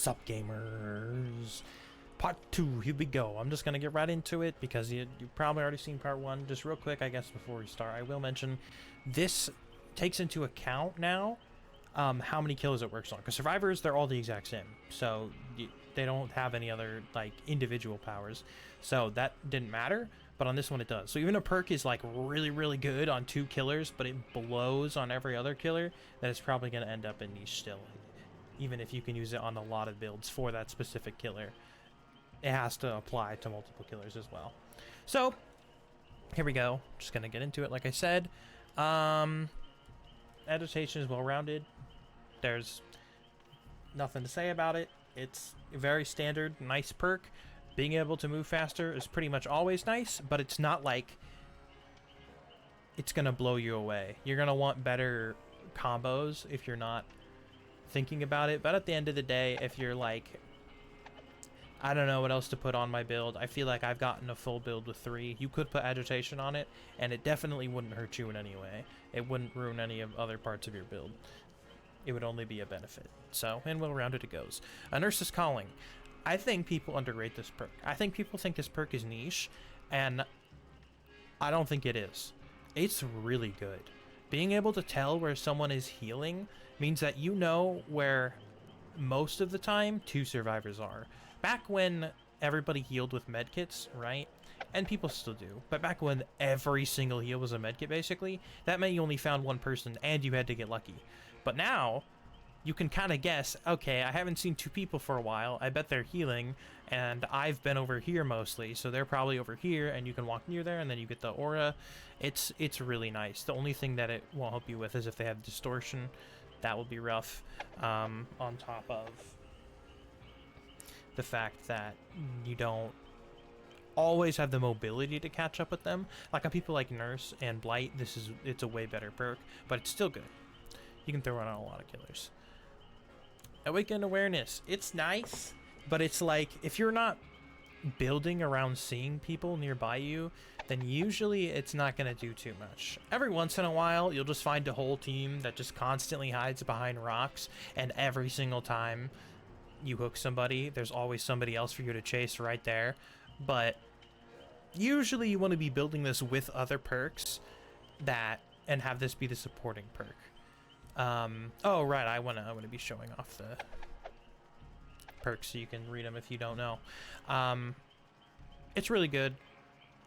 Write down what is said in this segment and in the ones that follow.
Sup gamers? Part 2, here we go. I'm just gonna get right into it because you've probably already seen part 1. Just real quick, I guess, before we start, I will mention this takes into account now how many kills it works on. Because survivors, they're all the exact same. So they don't have any other like individual powers. So that didn't matter. But on this one it does. So even a perk is like really good on 2 killers, but it blows on every other killer, then it's probably going to end up in niche still. Even if you can use it on a lot of builds for that specific killer, it has to apply to multiple killers as well. So here we go. Just going to get into it like I said. Adaptation is well-rounded. There's nothing to say about it. It's a very standard, nice perk. Being able to move faster is pretty much always nice, but it's not like it's going to blow you away. You're going to want better combos if you're not thinking about it. But at the end of the day, if you're like, I don't know what else to put on my build, I feel like I've gotten a full build with 3. You could put agitation on it, and it definitely wouldn't hurt you in any way. It wouldn't ruin any of other parts of your build. It would only be a benefit. So, and well-rounded it goes. A Nurse's Calling. I think people underrate this perk. I think people think this perk is niche, and I don't think it is. It's really good. Being able to tell where someone is healing means that you know where most of the time 2 survivors are. Back when everybody healed with medkits, right? And people still do. But back when every single heal was a medkit, basically, that meant you only found 1 person and you had to get lucky. But now you can kind of guess, okay, I haven't seen 2 people for a while. I bet they're healing, and I've been over here mostly, so they're probably over here, and you can walk near there, and then you get the aura. It's really nice. The only thing that it won't help you with is if they have distortion. That will be rough, on top of the fact that you don't always have the mobility to catch up with them. Like on people like Nurse and Blight, it's a way better perk, but it's still good. You can throw it on a lot of killers. Awakened Awareness. It's nice, but it's like, if you're not building around seeing people nearby you, then usually it's not going to do too much. Every once in a while, you'll just find a whole team that just constantly hides behind rocks, and every single time you hook somebody, there's always somebody else for you to chase right there. But usually you want to be building this with other perks and have this be the supporting perk. Oh right, I wanna be showing off the perks so you can read them if you don't know. It's really good.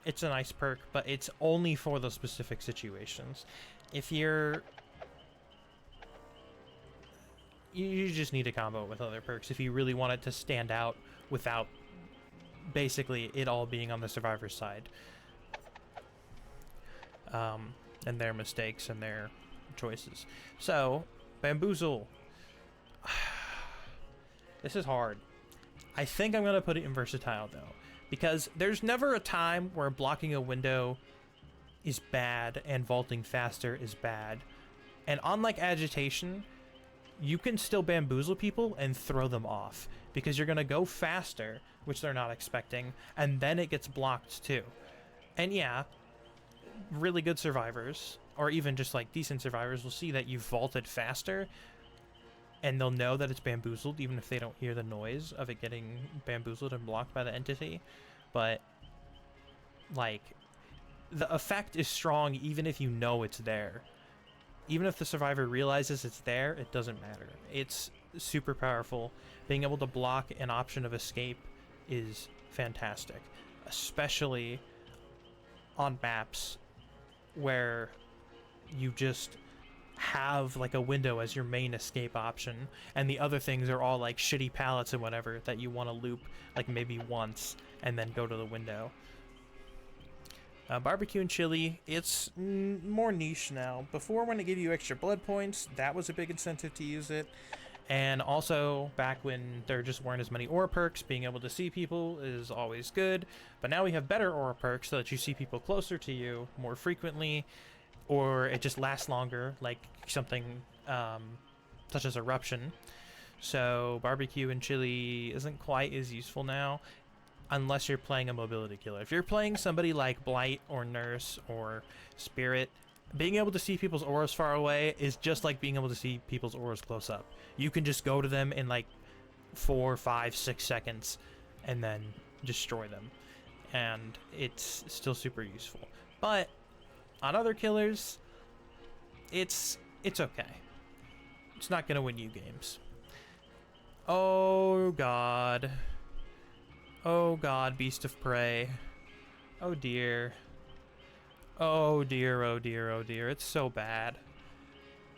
It's a nice perk, but it's only for those specific situations. If you just need a combo with other perks if you really want it to stand out without basically it all being on the survivor's side. And their mistakes and their choices. So, Bamboozle. This is hard. I think I'm going to put it in versatile, though, because there's never a time where blocking a window is bad and vaulting faster is bad. And unlike agitation, you can still bamboozle people and throw them off, because you're going to go faster, which they're not expecting, and then it gets blocked too. And yeah, really good survivors, or even just like decent survivors, will see that you've vaulted faster, and they'll know that it's bamboozled even if they don't hear the noise of it getting bamboozled and blocked by the entity. But like, the effect is strong even if you know it's there. Even if the survivor realizes it's there, it doesn't matter. It's super powerful. Being able to block an option of escape is fantastic, especially on maps where you just have like a window as your main escape option, and the other things are all like shitty pallets and whatever that you want to loop like maybe once and then go to the window. Barbecue and chili, it's more niche now. Before, when it gave you extra blood points, that was a big incentive to use it. And also, back when there just weren't as many aura perks, being able to see people is always good. But now we have better aura perks so that you see people closer to you more frequently, or it just lasts longer, like something such as Eruption. So barbecue and chili isn't quite as useful now, unless you're playing a mobility killer. If you're playing somebody like Blight or Nurse or Spirit, being able to see people's auras far away is just like being able to see people's auras close up. You can just go to them and like 4, 5, 6 seconds and then destroy them. And it's still super useful. But on other killers, it's okay. It's not gonna win you games. Oh god. Oh god, beast of prey. Oh dear. Oh dear, oh dear, oh dear. It's so bad.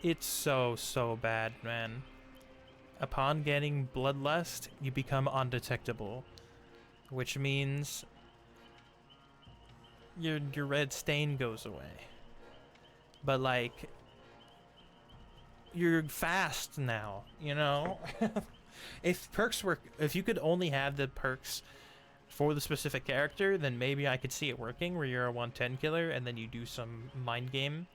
It's so bad, man. Upon getting bloodlust, you become undetectable, which means your red stain goes away. But like, you're fast now, you know? If you could only have the perks for the specific character, then maybe I could see it working where you're a 110 killer and then you do some mind game.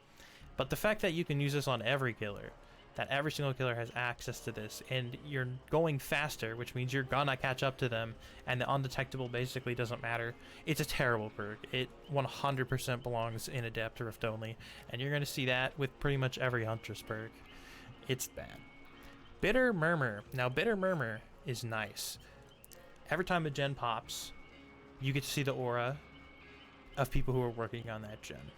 But the fact that you can use this on every killer, that every single killer has access to this, and you're going faster, which means you're gonna catch up to them, and the undetectable basically doesn't matter. It's a terrible perk. It 100% belongs in Adept Rift only, and you're gonna see that with pretty much every Huntress perk. It's bad. Bitter Murmur. Now, Bitter Murmur is nice. Every time a gen pops, you get to see the aura of people who are working on that gen.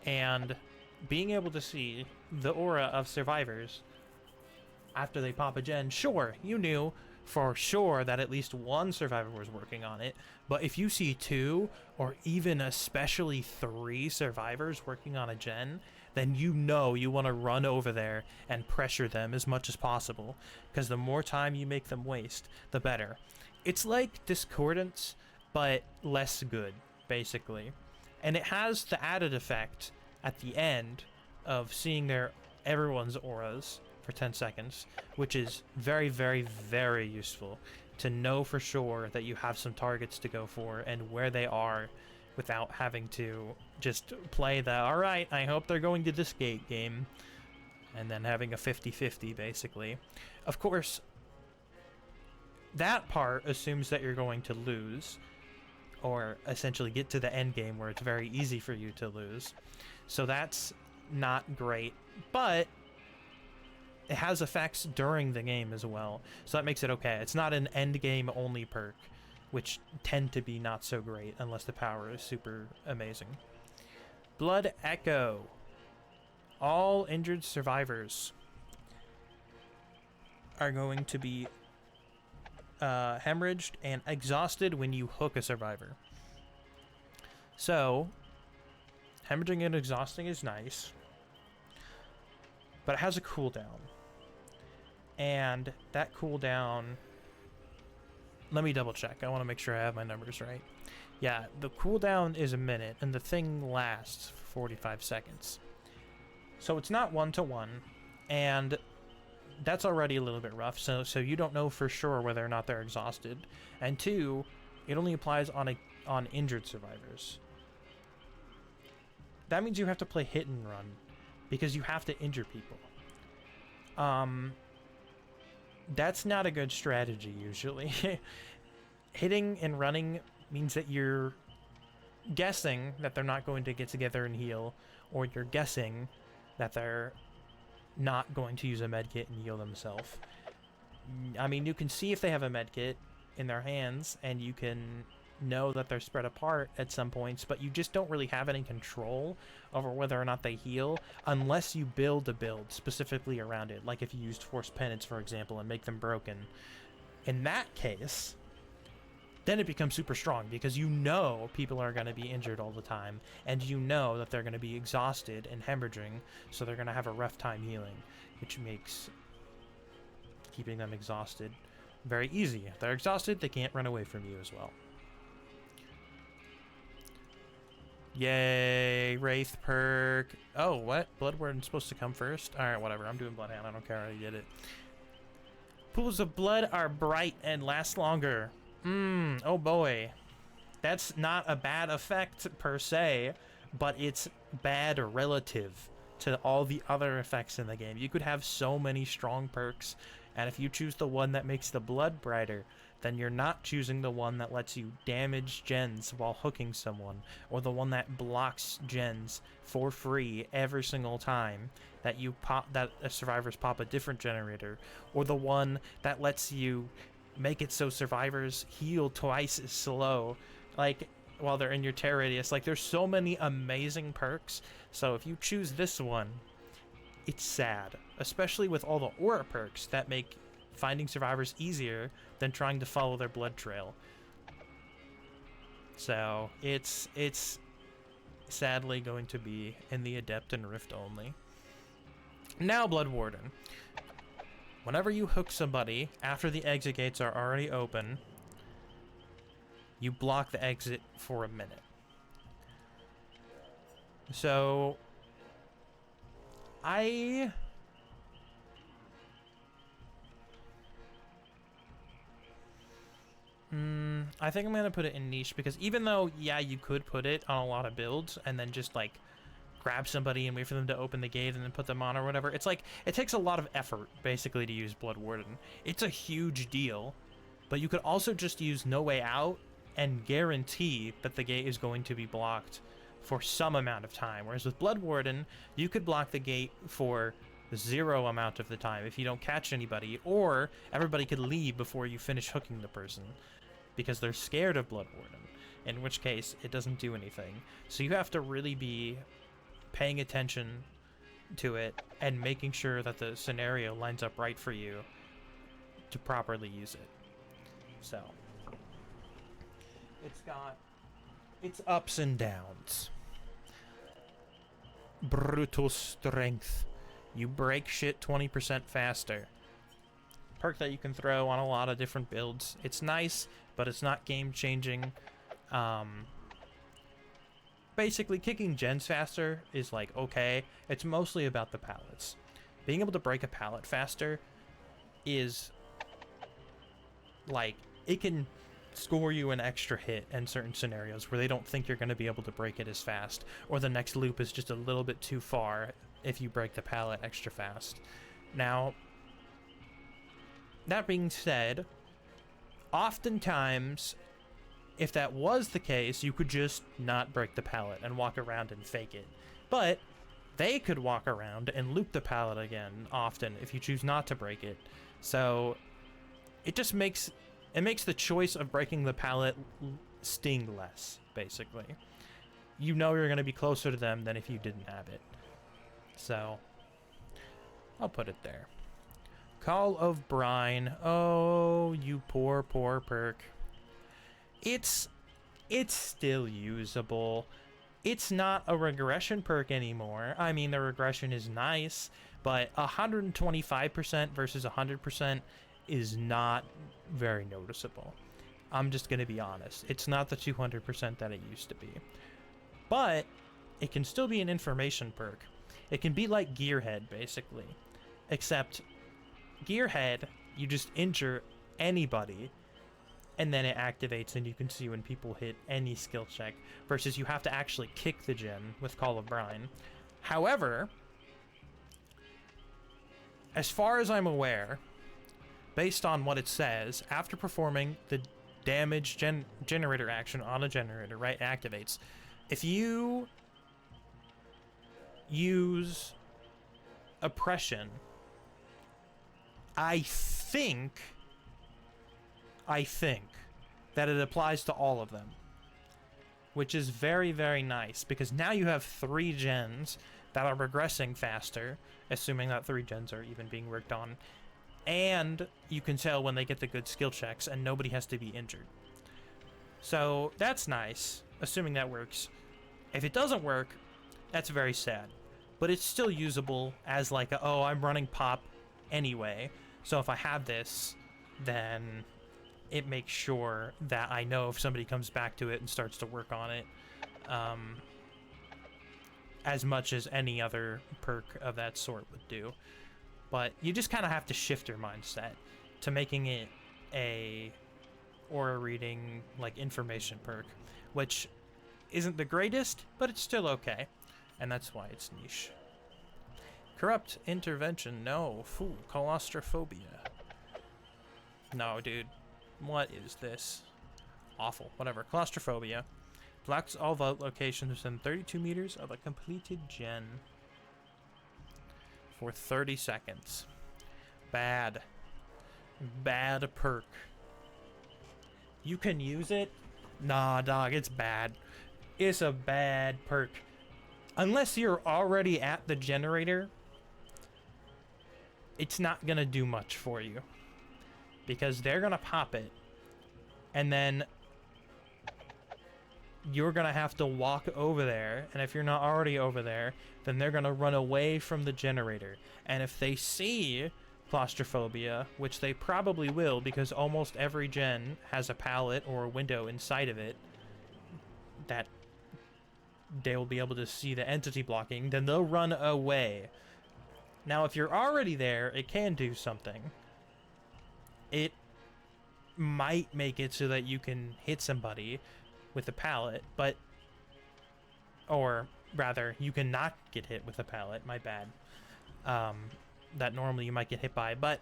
And being able to see the aura of survivors after they pop a gen, sure, you knew for sure that at least one survivor was working on it, but if you see 2 or even especially 3 survivors working on a gen, then you know you want to run over there and pressure them as much as possible, because the more time you make them waste, the better. It's like Discordance, but less good, basically. And it has the added effect at the end of seeing everyone's auras for 10 seconds, which is very, very, very useful to know for sure that you have some targets to go for and where they are without having to just play the, alright, I hope they're going to this gate game, and then having a 50-50 basically. Of course, that part assumes that you're going to lose, or essentially get to the end game where it's very easy for you to lose. So that's not great, but it has effects during the game as well, so that makes it okay. It's not an end game only perk, which tend to be not so great unless the power is super amazing. Blood Echo. All injured survivors are going to be hemorrhaged and exhausted when you hook a survivor. So, hemorrhaging and exhausting is nice, but it has a cooldown. And that cooldown, let me double check. I want to make sure I have my numbers right. Yeah, the cooldown is a minute, and the thing lasts for 45 seconds. So it's not 1-to-1, and that's already a little bit rough, so you don't know for sure whether or not they're exhausted. And 2, it only applies on injured survivors. That means you have to play hit and run, because you have to injure people. That's not a good strategy, usually. Hitting and running means that you're guessing that they're not going to get together and heal, or you're guessing that they're not going to use a medkit and heal themselves. I mean, you can see if they have a medkit in their hands, and you can know that they're spread apart at some points, but you just don't really have any control over whether or not they heal unless you build a build specifically around it, like if you used Force Penance, for example, and make them broken. In that case, then it becomes super strong, because you know people are going to be injured all the time, and you know that they're going to be exhausted and hemorrhaging, so they're going to have a rough time healing, which makes keeping them exhausted very easy. If they're exhausted, they can't run away from you as well. Yay, Wraith perk. Oh, what? Bloodward's supposed to come first? Alright, whatever. I'm doing Bloodhound. I don't care. I did it. Pools of blood are bright and last longer. Oh boy. That's not a bad effect per se, but it's bad relative to all the other effects in the game. You could have so many strong perks, and if you choose the one that makes the blood brighter, then you're not choosing the one that lets you damage gens while hooking someone, or the one that blocks gens for free every single time that survivors pop a different generator, or the one that lets you make it so survivors heal twice as slow, like, while they're in your tear radius. Like, there's so many amazing perks, so if you choose this one, it's sad, especially with all the aura perks that make finding survivors easier than trying to follow their blood trail. So it's sadly going to be in the Adept and Rift only. Now, Blood Warden. Whenever you hook somebody after the exit gates are already open, you block the exit for a minute. So I think I'm gonna put it in niche, because even though, yeah, you could put it on a lot of builds and then just like grab somebody and wait for them to open the gate and then put them on or whatever, it's like, it takes a lot of effort basically to use Blood Warden. It's a huge deal, but you could also just use No Way Out and guarantee that the gate is going to be blocked for some amount of time. Whereas with Blood Warden, you could block the gate for zero amount of the time if you don't catch anybody, or everybody could leave before you finish hooking the person because they're scared of Blood Warden, in which case it doesn't do anything. So you have to really be paying attention to it and making sure that the scenario lines up right for you to properly use it. So it's got its ups and downs. Brutal Strength. You break shit 20% faster. Perk that you can throw on a lot of different builds. It's nice, but it's not game-changing. Basically, kicking gens faster is like, okay. It's mostly about the pallets. Being able to break a pallet faster is like, it can score you an extra hit in certain scenarios where they don't think you're going to be able to break it as fast, or the next loop is just a little bit too far if you break the pallet extra fast. Now, that being said, oftentimes, if that was the case, you could just not break the pallet and walk around and fake it. But they could walk around and loop the pallet again often if you choose not to break it. So it just makes the choice of breaking the pallet sting less, basically. You know you're going to be closer to them than if you didn't have it. So I'll put it there. Call of Brine. Oh, you poor, poor perk. It's still usable. It's not a regression perk anymore. I mean, the regression is nice, but 125% versus 100% is not very noticeable. I'm just going to be honest. It's not the 200% that it used to be. But it can still be an information perk. It can be like Gearhead, basically. Except Gearhead, you just injure anybody, and then it activates and you can see when people hit any skill check, versus you have to actually kick the gen with Call of Brine. However, as far as I'm aware, based on what it says, after performing the damage generator action on a generator, right, it activates. If you use Oppression, I think that it applies to all of them, which is very, very nice, because now you have 3 gens that are regressing faster, assuming that 3 gens are even being worked on, and you can tell when they get the good skill checks and nobody has to be injured. So that's nice, assuming that works. If it doesn't work, that's very sad, but it's still usable as like a, oh, I'm running pop anyway, so if I have this, then it makes sure that I know if somebody comes back to it and starts to work on it, as much as any other perk of that sort would do. But you just kind of have to shift your mindset to making it a aura reading, like, information perk, which isn't the greatest, but it's still okay, and that's why it's niche. Corrupt Intervention, no. Fool, claustrophobia. No, dude. What is this? Awful. Whatever. Claustrophobia. Blocks all vault locations within 32 meters of a completed gen. For 30 seconds. Bad. Bad perk. You can use it? Nah, dog, it's bad. It's a bad perk. Unless you're already at the generator, it's not gonna do much for you. Because they're gonna pop it. And then you're gonna have to walk over there. And if you're not already over there, then they're gonna run away from the generator. And if they see claustrophobia, which they probably will because almost every gen has a pallet or a window inside of it that they will be able to see the entity blocking, then they'll run away. Now, if you're already there, it can do something. It might make it so that you can hit somebody with a pallet, but... Or, rather, you can not get hit with a pallet, my bad. That normally you might get hit by, but...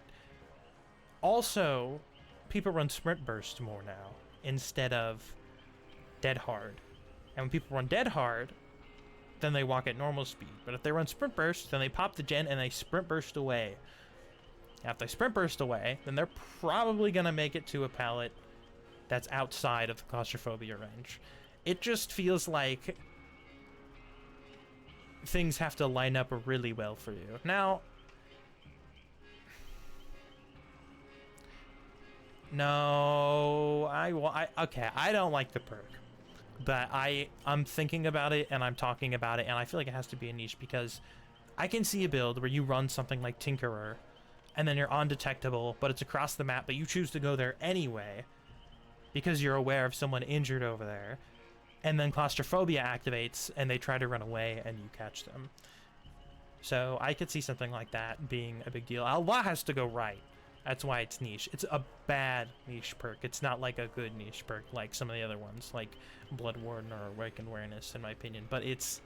Also, people run Sprint Burst more now, instead of Dead Hard. And when people run Dead Hard, then they walk at normal speed. But if they run Sprint Burst, then they pop the gen and they Sprint Burst away. Now, if they Sprint Burst away, then they're probably going to make it to a pallet that's outside of the claustrophobia range. It just feels like things have to line up really well for you. Now, no, okay, I don't like the perk. But I'm thinking about it, and I'm talking about it, and I feel like it has to be a niche, because I can see a build where you run something like Tinkerer, and then you're undetectable, but it's across the map, but you choose to go there anyway, because you're aware of someone injured over there, and then claustrophobia activates, and they try to run away, and you catch them. So I could see something like that being a big deal. A lot has to go right. That's why it's niche. It's a bad niche perk. It's not like a good niche perk like some of the other ones, like Blood Warden or Awakened Awareness, in my opinion. But it's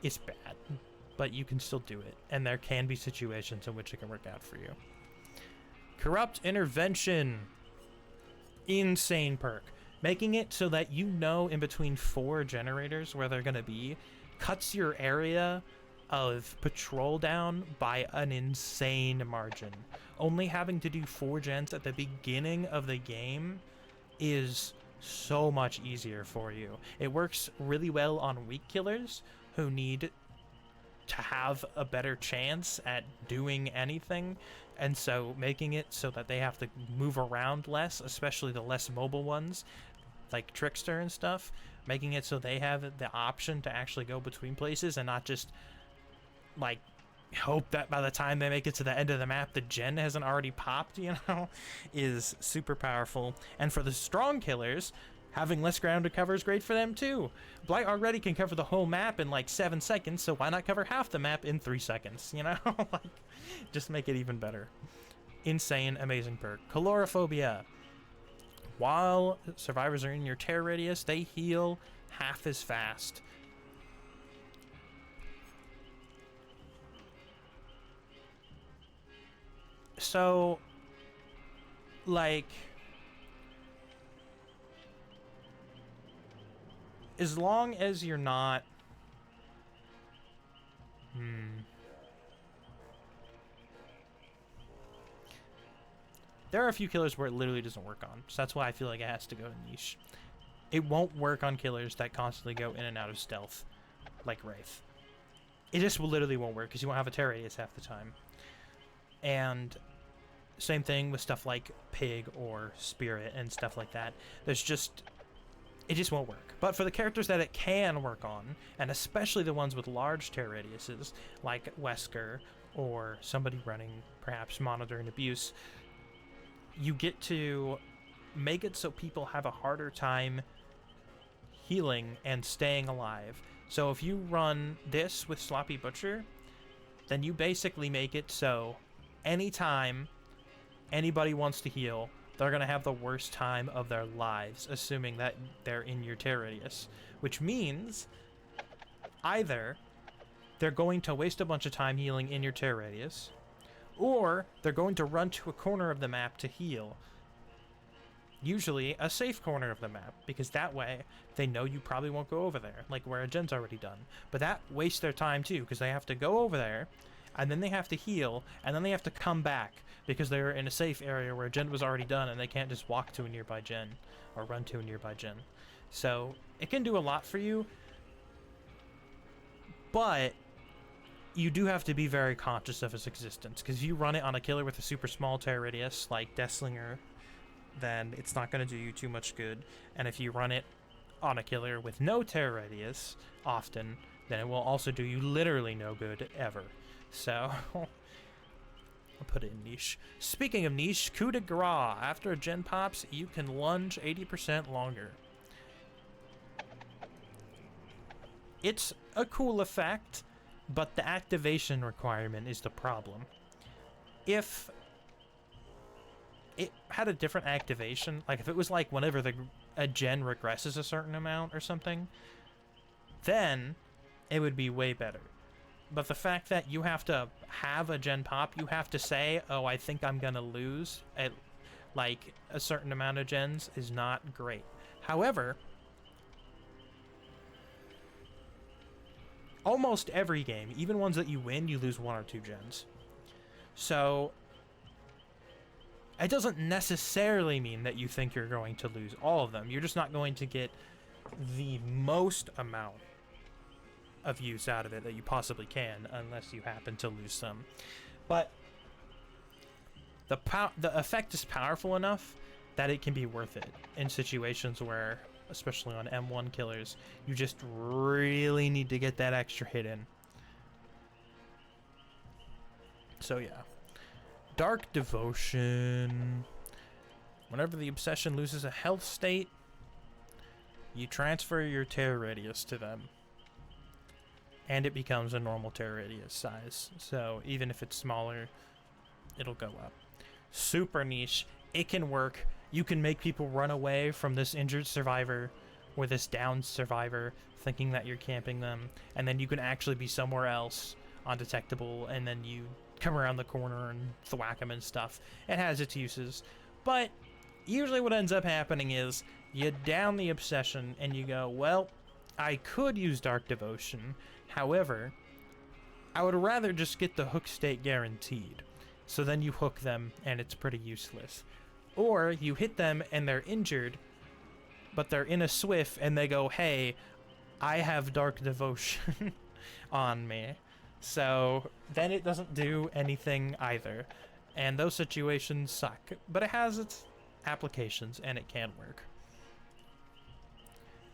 bad. But you can still do it. And there can be situations in which it can work out for you. Corrupt Intervention. Insane perk. Making it so that you know in between 4 generators where they're going to be cuts your area of patrol down by an insane margin. Only having to do 4 gens at the beginning of the game is so much easier for you. It works really well on weak killers who need to have a better chance at doing anything, and so making it so that they have to move around less, especially the less mobile ones like Trickster and stuff, making it so they have the option to actually go between places and not just like hope that by the time they make it to the end of the map the gen hasn't already popped, you know, is super powerful. And for the strong killers, having less ground to cover is great for them too. Blight already can cover the whole map in like 7 seconds, so why not cover half the map in 3 seconds, you know? Like, just make it even better. Insane, amazing perk. Calorophobia. While survivors are in your terror radius, they heal half as fast. So, like, as long as you're not... There are a few killers where it literally doesn't work on, so that's why I feel like it has to go to niche. It won't work on killers that constantly go in and out of stealth, like Wraith. It just literally won't work, because you won't have a terror radius half the time. And same thing with stuff like Pig or Spirit and stuff like that. There's just... it just won't work. But for the characters that it can work on, and especially the ones with large terror radiuses, like Wesker, or somebody running, perhaps, Monitor and Abuse, you get to make it so people have a harder time healing and staying alive. So if you run this with Sloppy Butcher, then you basically make it so anytime anybody wants to heal, they're going to have the worst time of their lives, assuming that they're in your terror radius. Which means either they're going to waste a bunch of time healing in your terror radius, Or they're going to run to a corner of the map to heal. Usually a safe corner of the map, because that way they know you probably won't go over there, like where a gen's already done. But that wastes their time too, because they have to go over there, and then they have to heal, and then they have to come back, because they're in a safe area where a gen was already done, and they can't just walk to a nearby gen, or run to a nearby gen. So it can do a lot for you, but you do have to be very conscious of its existence, because if you run it on a killer with a super small tear radius, like Deathslinger, then it's not going to do you too much good. And if you run it on a killer with no tear radius often, then it will also do you literally no good ever. So I'll put it in niche. Speaking of niche, coup de grace. After a gen pops, you can lunge 80% longer. It's a cool effect, but the activation requirement is the problem. If it had a different activation, like if it was like whenever a gen regresses a certain amount or something, then it would be way better. But the fact that you have to have a gen pop, you have to say, oh, I think I'm gonna lose at like a certain amount of gens, is not great. However, almost every game, even ones that you win, you lose 1 or 2 gens. So it doesn't necessarily mean that you think you're going to lose all of them. You're just not going to get the most amount of use out of it that you possibly can, unless you happen to lose some. But the effect is powerful enough that it can be worth it in situations where, especially on M1 killers, you just really need to get that extra hit in. So yeah. Dark Devotion. Whenever the obsession loses a health state, you transfer your tear radius to them, and it becomes a normal tear radius size. So even if it's smaller, it'll go up. Super niche. It can work. You can make people run away from this injured survivor or this downed survivor, thinking that you're camping them, and then you can actually be somewhere else undetectable, and then you come around the corner and thwack them and stuff. It has its uses, but usually what ends up happening is you down the obsession and you go, well, I could use Dark Devotion, however, I would rather just get the hook state guaranteed. So then you hook them and it's pretty useless. Or you hit them and they're injured, but they're in a swift and they go, hey, I have Dark Devotion on me. So then it doesn't do anything either. And those situations suck. But it has its applications and it can work.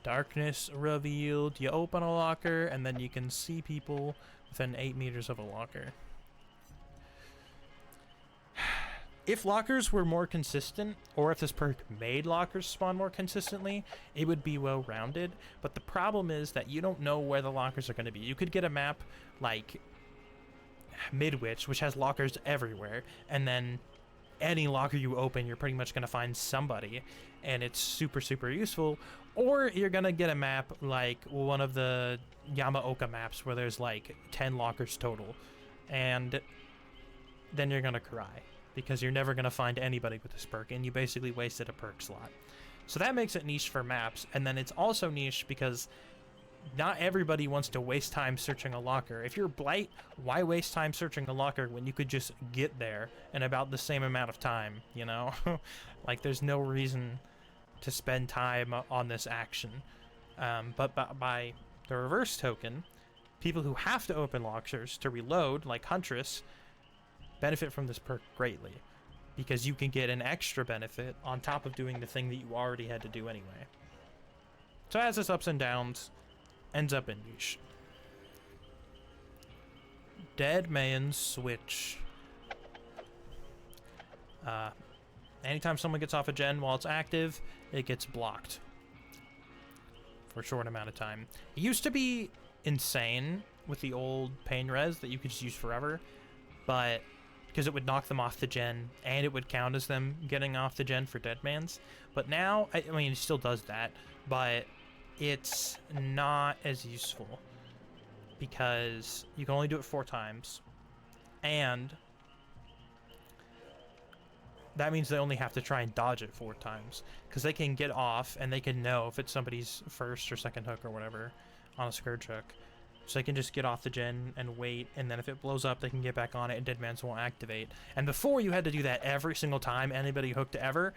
Darkness revealed. You open a locker and then you can see people within 8 meters of a locker. If lockers were more consistent, or if this perk made lockers spawn more consistently, it would be well-rounded. But the problem is that you don't know where the lockers are going to be. You could get a map like Midwich, which has lockers everywhere, and then any locker you open, you're pretty much going to find somebody, and it's super, super useful. Or you're going to get a map like one of the Yamaoka maps where there's like 10 lockers total, and then you're going to cry, because you're never going to find anybody with this perk, and you basically wasted a perk slot. So that makes it niche for maps, and then it's also niche because not everybody wants to waste time searching a locker. If you're Blight, why waste time searching a locker when you could just get there in about the same amount of time, you know? Like, there's no reason to spend time on this action. But by the reverse token, people who have to open lockers to reload, like Huntress, benefit from this perk greatly, because you can get an extra benefit on top of doing the thing that you already had to do anyway. So it has its ups and downs, ends up in niche. Dead Man's Switch. Anytime someone gets off a gen while it's active, it gets blocked for a short amount of time. It used to be insane with the old pain res that you could just use forever, but because it would knock them off the gen, and it would count as them getting off the gen for Deadman's. But now, I mean, it still does that, but it's not as useful, because you can only do it 4 times, and that means they only have to try and dodge it 4 times. Because they can get off, and they can know if it's somebody's first or second hook or whatever on a scourge hook. So they can just get off the gen and wait, and then if it blows up, they can get back on it, and Dead Man's won't activate. And before, you had to do that every single time anybody hooked ever,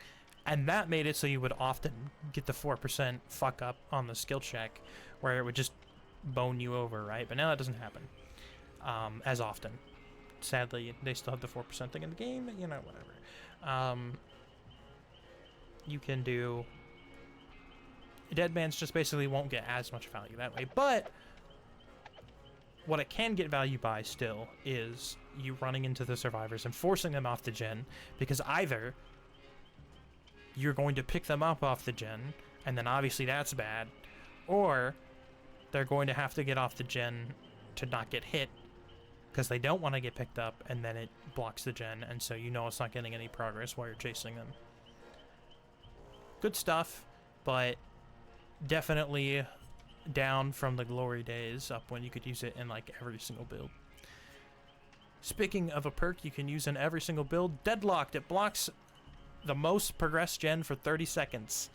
and that made it so you would often get the 4% fuck up on the skill check, where it would just bone you over, right? But now that doesn't happen as often. Sadly, they still have the 4% thing in the game, you know, whatever. You can do... Dead Man's just basically won't get as much value that way, but what it can get value by still is you running into the survivors and forcing them off the gen, because either you're going to pick them up off the gen, and then obviously that's bad, or they're going to have to get off the gen to not get hit, because they don't want to get picked up, and then it blocks the gen, and so you know it's not getting any progress while you're chasing them. Good stuff, but definitely down from the glory days up when you could use it in like every single build. Speaking of a perk you can use in every single build, Deadlocked. It blocks the most progressed gen for 30 seconds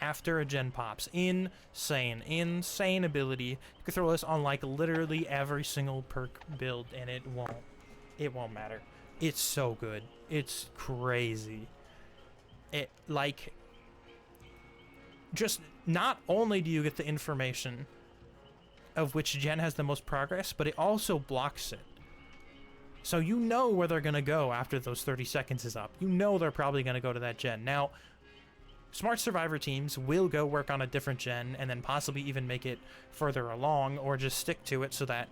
after a gen pops. Insane ability. You can throw this on like literally every single perk build and it won't matter. It's so good. It's crazy. It like just not only do you get the information of which gen has the most progress, but it also blocks it. So you know where they're going to go after those 30 seconds is up. You know they're probably going to go to that gen. Now, smart survivor teams will go work on a different gen and then possibly even make it further along, or just stick to it so that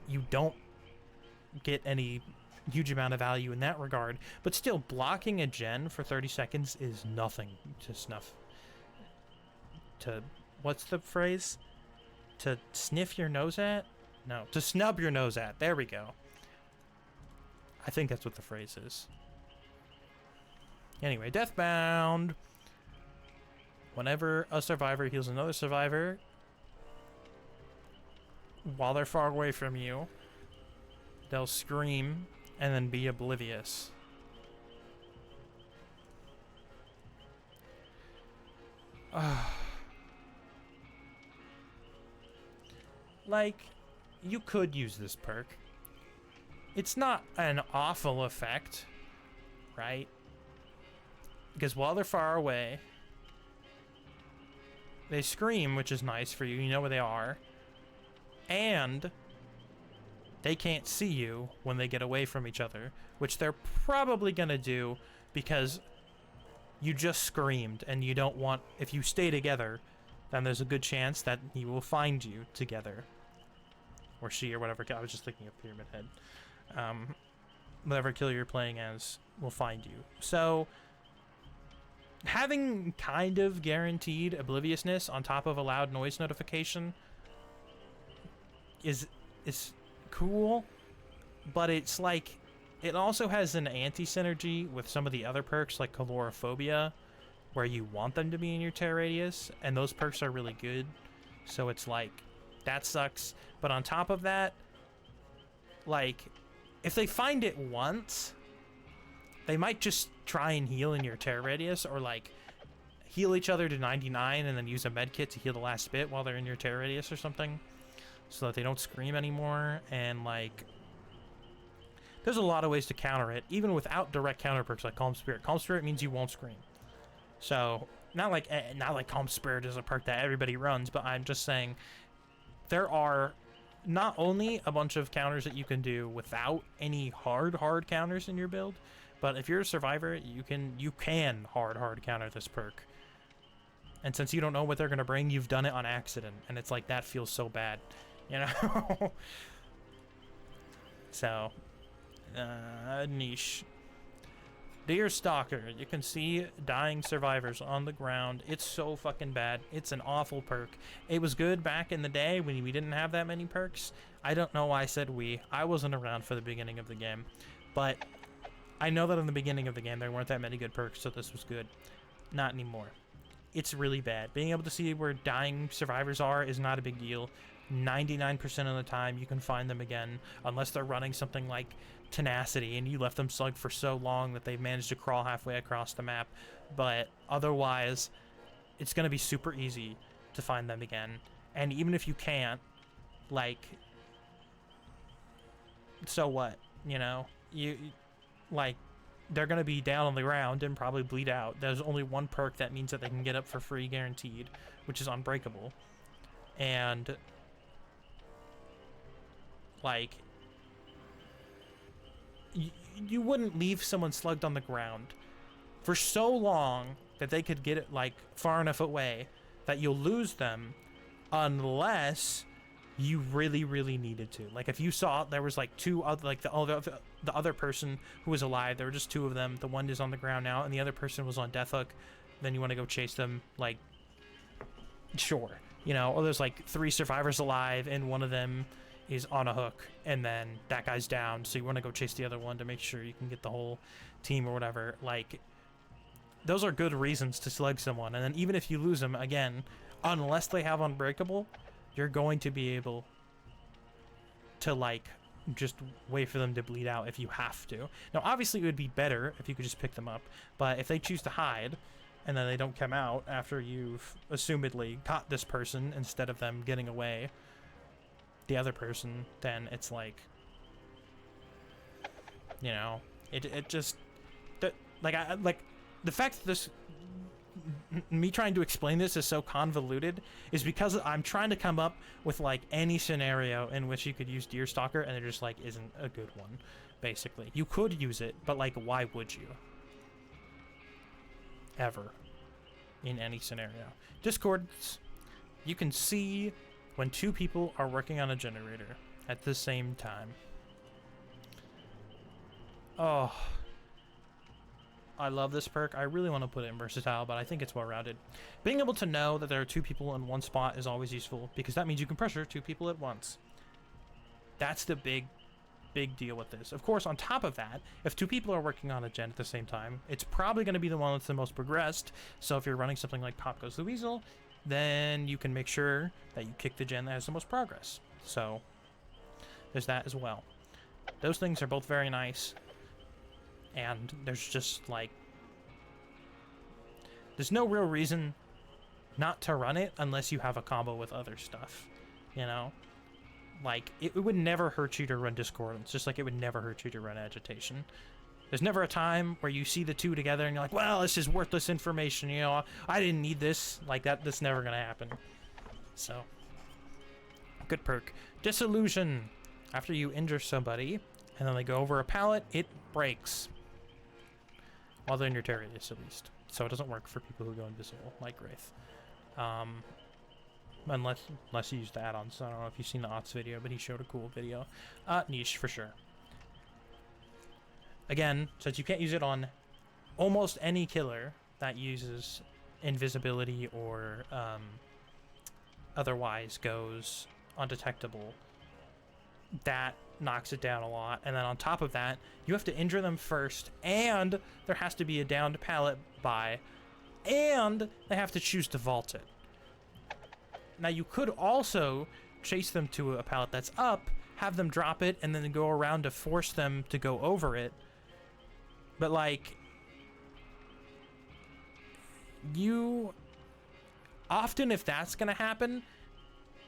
you don't get any huge amount of value in that regard. But still, blocking a gen for 30 seconds is nothing to snuff. What's the phrase? To sniff your nose at? No, to snub your nose at. There we go. I think that's what the phrase is. Anyway, Deathbound. Whenever a survivor heals another survivor while they're far away from you, they'll scream and then be oblivious. Like, you could use this perk. It's not an awful effect, right? Because while they're far away, they scream, which is nice for you. You know where they are. And they can't see you when they get away from each other, which they're probably going to do because you just screamed and you don't want... If you stay together, then there's a good chance that he will find you together. Or she, or whatever. I was just thinking of Pyramid Head. Whatever killer you're playing as will find you. So, having kind of guaranteed obliviousness on top of a loud noise notification is cool, but it's like, it also has an anti-synergy with some of the other perks like Calorophobia, where you want them to be in your terror radius, and those perks are really good. So it's like, that sucks. But on top of that, like, if they find it once, they might just try and heal in your terror radius, or like heal each other to 99 and then use a med kit to heal the last bit while they're in your terror radius or something, so that they don't scream anymore. And like, there's a lot of ways to counter it, even without direct counter perks like Calm Spirit. Calm Spirit means you won't scream. So not like Calm Spirit is a perk that everybody runs, but I'm just saying there are not only a bunch of counters that you can do without any hard counters in your build, but if you're a survivor, you can hard counter this perk. And since you don't know what they're gonna bring, you've done it on accident, and it's like, that feels so bad, you know? So, niche. Deer Stalker. You can see dying survivors on the ground. It's so fucking bad. It's an awful perk. It was good back in the day when we didn't have that many perks. I don't know why I said we. I wasn't around for the beginning of the game. But I know that in the beginning of the game there weren't that many good perks, so this was good. Not anymore. It's really bad. Being able to see where dying survivors are is not a big deal. 99% of the time you can find them again, unless they're running something like tenacity and you left them slugged for so long that they've managed to crawl halfway across the map. But otherwise, it's going to be super easy to find them again. And even if you can't, like, so what? You know, you like, they're going to be down on the ground and probably bleed out. There's only one perk that means that they can get up for free guaranteed, which is Unbreakable. And like, you wouldn't leave someone slugged on the ground for so long that they could get it like far enough away that you'll lose them, unless you really, really needed to. Like, if you saw there was like two other, like the other person who was alive, there were just two of them. The one is on the ground now, and the other person was on death hook. Then you want to go chase them. Like, sure, you know. Or there's like 3 survivors alive, and one of them is on a hook, and then that guy's down. So you want to go chase the other one to make sure you can get the whole team or whatever. Like, those are good reasons to slug someone. And then even if you lose them again, unless they have Unbreakable, you're going to be able to, like, just wait for them to bleed out if you have to. Now, obviously, it would be better if you could just pick them up, but if they choose to hide and then they don't come out after you've assumedly caught this person instead of them getting away, the other person, then it's like, you know, it just, like, the fact that this, me trying to explain this is so convoluted is because I'm trying to come up with like any scenario in which you could use Deerstalker, and it just like isn't a good one. Basically, you could use it, but like, why would you ever in any scenario? Discords, you can see when 2 people are working on a generator at the same time. Oh, I love this perk. I really want to put it in versatile, but I think it's well-rounded. Being able to know that there are 2 people in one spot is always useful, because that means you can pressure 2 people at once. That's the big deal with this. Of course, on top of that, if 2 people are working on a gen at the same time, it's probably going to be the one that's the most progressed. So if you're running something like Pop Goes the Weasel, then you can make sure that you kick the gen that has the most progress. So there's that as well. Those things are both very nice. And there's just like, there's no real reason not to run it unless you have a combo with other stuff, you know? Like, it would never hurt you to run Discordance, just like it would never hurt you to run Agitation. There's never a time where you see the 2 together and you're like, well, this is worthless information, you know, I didn't need this. Like, that's never gonna happen. So, good perk. Disillusion. After you injure somebody and then they go over a pallet, it breaks. While they're in your Terrius, at least. So it doesn't work for people who go invisible, like Wraith. Unless you use the add-ons. I don't know if you've seen the Ots video, but he showed a cool video. Niche, for sure. Again, since you can't use it on almost any killer that uses invisibility or otherwise goes undetectable, that knocks it down a lot. And then on top of that, you have to injure them first, and there has to be a downed pallet by, and they have to choose to vault it. Now, you could also chase them to a pallet that's up, have them drop it, and then go around to force them to go over it. But like, you often, if that's gonna happen,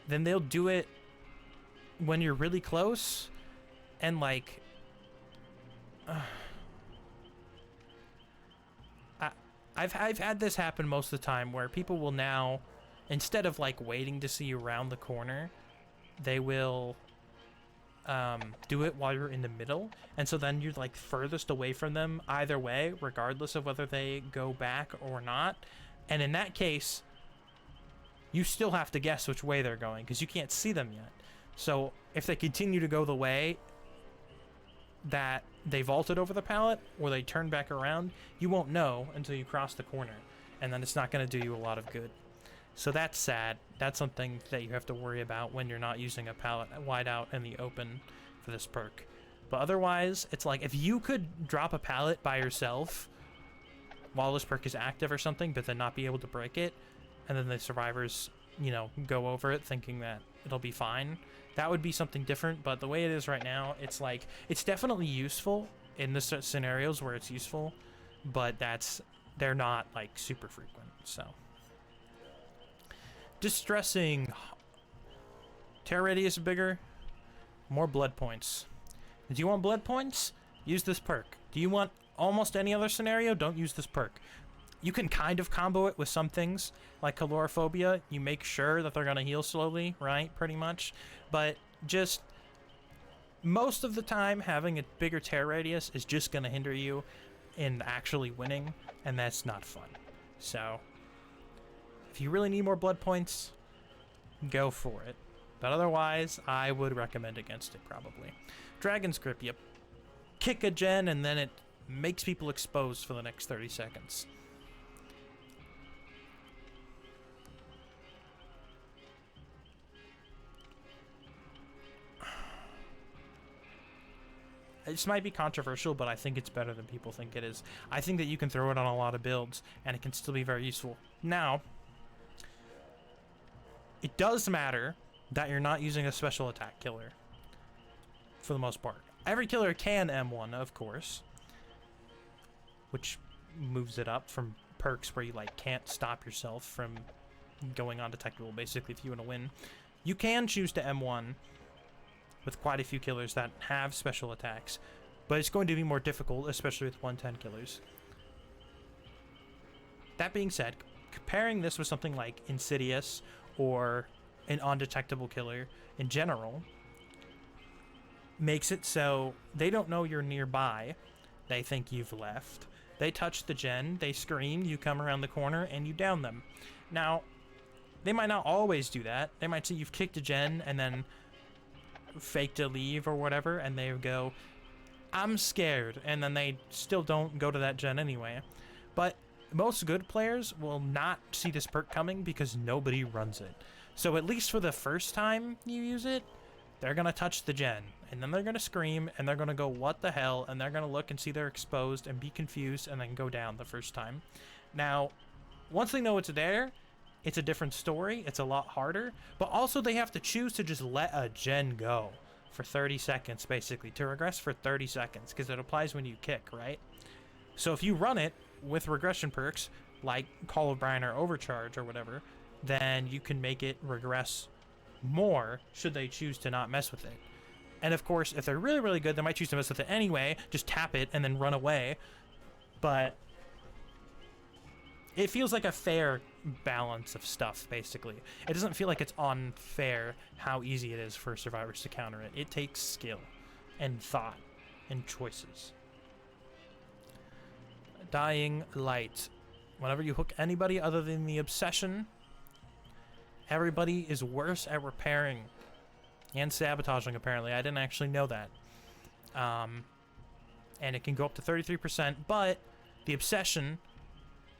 then they'll do it when you're really close. And like, I've had this happen most of the time, where people will now, instead of like waiting to see you around the corner, they will do it while you're in the middle, and so then you're like furthest away from them either way, regardless of whether they go back or not. And in that case, you still have to guess which way they're going, because you can't see them yet. So if they continue to go the way that they vaulted over the pallet, or they turn back around, you won't know until you cross the corner, and then it's not going to do you a lot of good. So that's sad. That's something that you have to worry about when you're not using a pallet wide out in the open for this perk. But otherwise, it's like, if you could drop a pallet by yourself while this perk is active or something, but then not be able to break it, and then the survivors, you know, go over it thinking that it'll be fine. That would be something different, but the way it is right now, it's like, it's definitely useful in the scenarios where it's useful, but they're not like super frequent, so. Distressing. Tear radius bigger, more blood points. Do you want blood points? Use this perk. Do you want almost any other scenario? Don't use this perk. You can kind of combo it with some things, like calorophobia. You make sure that they're going to heal slowly, right? Pretty much. But just most of the time, having a bigger tear radius is just going to hinder you in actually winning, and that's not fun. So, if you really need more blood points, go for it. But otherwise, I would recommend against it, probably. Dragon's Grip, you kick a gen, and then it makes people exposed for the next 30 seconds. This might be controversial, but I think it's better than people think it is. I think that you can throw it on a lot of builds, and it can still be very useful. Now, it does matter that you're not using a special attack killer, for the most part. Every killer can M1, of course, which moves it up from perks where you like can't stop yourself from going undetectable, basically, if you want to win. You can choose to M1 with quite a few killers that have special attacks, but it's going to be more difficult, especially with 110 killers. That being said, comparing this with something like Insidious or an undetectable killer in general makes it so they don't know you're nearby. They think you've left. They touch the gen, they scream, you come around the corner, and you down them. Now, they might not always do that. They might see you've kicked a gen and then fake to leave or whatever, and they go, I'm scared, and then they still don't go to that gen anyway. But most good players will not see this perk coming because nobody runs it. So at least for the first time you use it, they're gonna touch the gen, and then they're gonna scream, and they're gonna go, what the hell, and they're gonna look and see they're exposed and be confused and then go down the first time. Now, once they know it's there, it's a different story, it's a lot harder, but also they have to choose to just let a gen go for 30 seconds, basically, to regress for 30 seconds, because it applies when you kick, right? So if you run it with regression perks, like Call of Brian or Overcharge or whatever, then you can make it regress more should they choose to not mess with it. And of course, if they're really, really good, they might choose to mess with it anyway, just tap it and then run away. But it feels like a fair balance of stuff, basically. It doesn't feel like it's unfair how easy it is for survivors to counter it. It takes skill and thought and choices. Dying Light. Whenever you hook anybody other than the obsession, everybody is worse at repairing and sabotaging, apparently. I didn't actually know that. And it can go up to 33%, but the obsession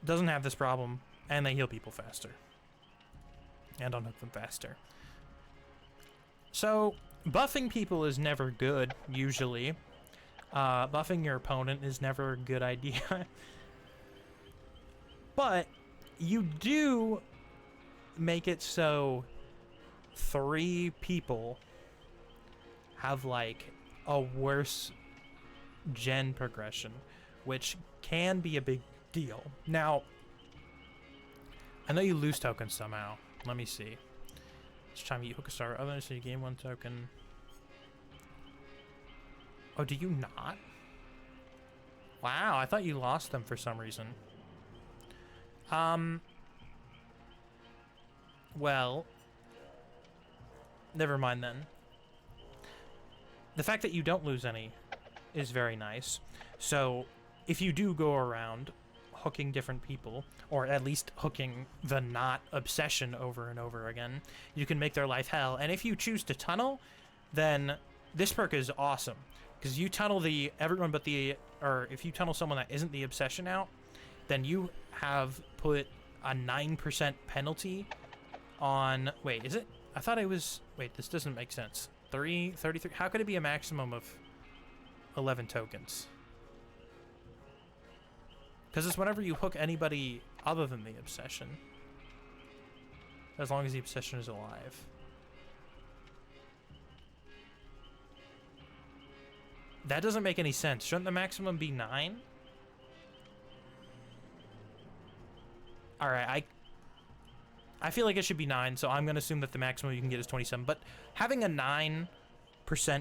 doesn't have this problem, and they heal people faster. And unhook them faster. So, buffing people is never good, usually. Buffing your opponent is never a good idea. But you do make it so 3 people have like a worse gen progression, which can be a big deal. Now, I know you lose tokens somehow. Let me see. Each time you hook a star, other than you gain 1 token. Oh, do you not? Wow, I thought you lost them for some reason. Well, never mind then. The fact that you don't lose any is very nice. So, if you do go around hooking different people, or at least hooking the not obsession over and over again, you can make their life hell. And if you choose to tunnel, then this perk is awesome. Because you tunnel everyone but or if you tunnel someone that isn't the obsession out, then you have put a 9% penalty on, wait, is it? I thought it was, wait, this doesn't make sense. 33, how could it be a maximum of 11 tokens? Because it's whenever you hook anybody other than the obsession. As long as the obsession is alive. That doesn't make any sense. Shouldn't the maximum be 9? Alright, I feel like it should be 9, so I'm going to assume that the maximum you can get is 27. But having a 9%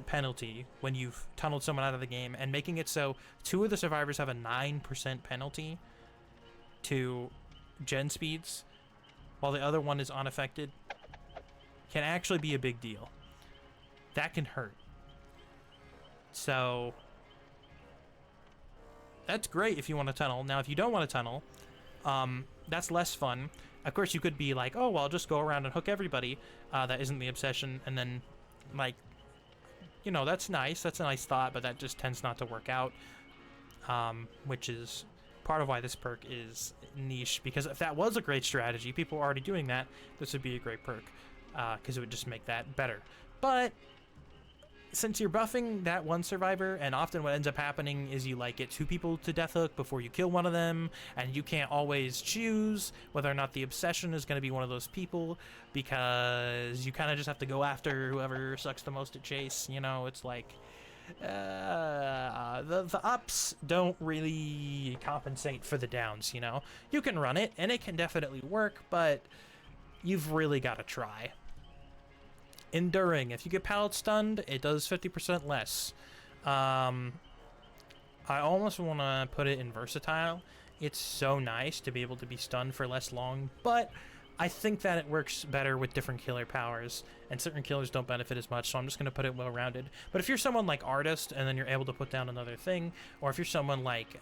penalty when you've tunneled someone out of the game and making it so 2 of the survivors have a 9% penalty to gen speeds while the other one is unaffected can actually be a big deal. That can hurt. So that's great if you want to tunnel. Now, if you don't want to tunnel, that's less fun. Of course, you could be like, oh, well, I'll just go around and hook everybody. That isn't the obsession. And then, like, you know, that's nice. That's a nice thought, but that just tends not to work out, which is part of why this perk is niche. Because if that was a great strategy, people are already doing that, this would be a great perk, because it would just make that better. But since you're buffing that one survivor, and often what ends up happening is you like get 2 people to death hook before you kill one of them, and you can't always choose whether or not the obsession is going to be one of those people, because you kind of just have to go after whoever sucks the most at chase. You know, it's like the ups don't really compensate for the downs. You know, you can run it and it can definitely work, but you've really got to try. Enduring. If you get pallet stunned, it does 50% less. I almost want to put it in versatile. It's so nice to be able to be stunned for less long, but I think that it works better with different killer powers, and certain killers don't benefit as much, so I'm just going to put it well-rounded. But if you're someone like Artist, and then you're able to put down another thing, or if you're someone like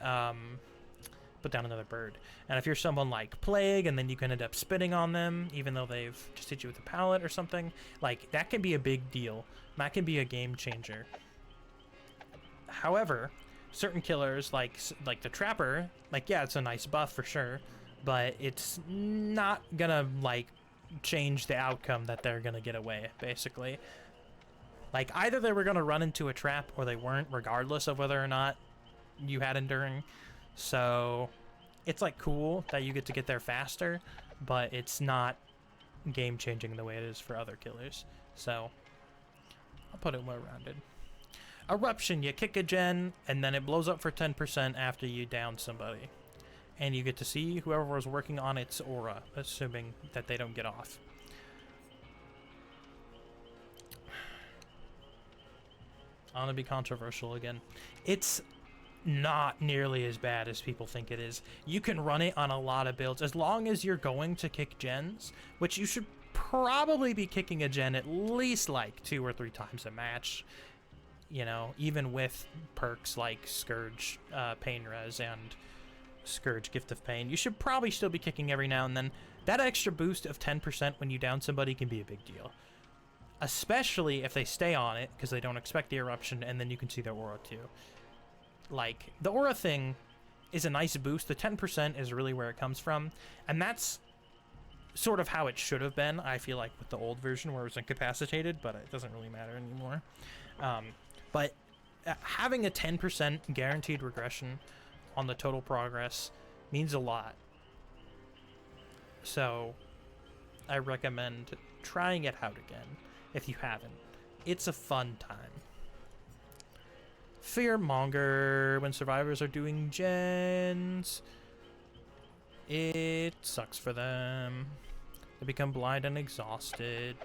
put down another bird. And if you're someone like Plague, and then you can end up spitting on them, even though they've just hit you with a pallet or something, like, that can be a big deal. That can be a game changer. However, certain killers, like the Trapper, like, yeah, it's a nice buff for sure, but it's not gonna, like, change the outcome that they're gonna get away, basically. Like, either they were gonna run into a trap, or they weren't, regardless of whether or not you had Enduring. So it's like cool that you get to get there faster, but it's not game changing the way it is for other killers. So I'll put it well rounded. Eruption, you kick a gen and then it blows up for 10% after you down somebody. And you get to see whoever was working on its aura, assuming that they don't get off. I'm gonna be controversial again. It's not nearly as bad as people think it is. You can run it on a lot of builds as long as you're going to kick gens, which you should probably be kicking a gen at least like 2 or 3 times a match, you know, even with perks like Scourge Pain Res and Scourge Gift of Pain. You should probably still be kicking every now and then. That extra boost of 10% when you down somebody can be a big deal, especially if they stay on it because they don't expect the eruption, and then you can see their aura too. Like, the aura thing is a nice boost. The 10% is really where it comes from, and that's sort of how it should have been, I feel like, with the old version where it was incapacitated, but it doesn't really matter anymore. But having a 10% guaranteed regression on the total progress means a lot. So I recommend trying it out again if you haven't. It's a fun time. Fearmonger, when survivors are doing gens, it sucks for them. They become blind and exhausted.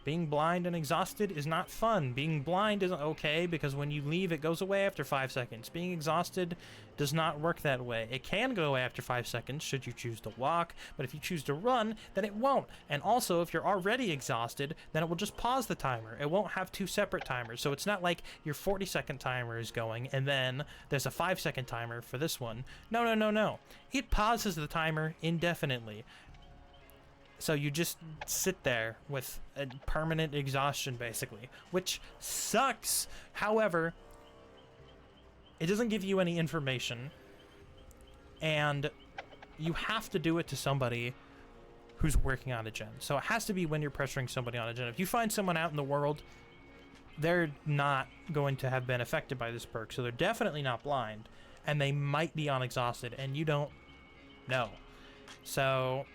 Being blind and exhausted is not fun. Being blind isn't okay because when you leave, it goes away after 5 seconds. Being exhausted does not work that way. It can go away after 5 seconds should you choose to walk, but if you choose to run, then it won't. And also, if you're already exhausted, then it will just pause the timer. It won't have 2 separate timers, so it's not like your 40-second timer is going and then there's a 5-second timer for this one. No. It pauses the timer indefinitely. So you just sit there with a permanent exhaustion, basically, which sucks. However, it doesn't give you any information, and you have to do it to somebody who's working on a gen. So it has to be when you're pressuring somebody on a gen. If you find someone out in the world, they're not going to have been affected by this perk, so they're definitely not blind, and they might be on exhausted, and you don't know. So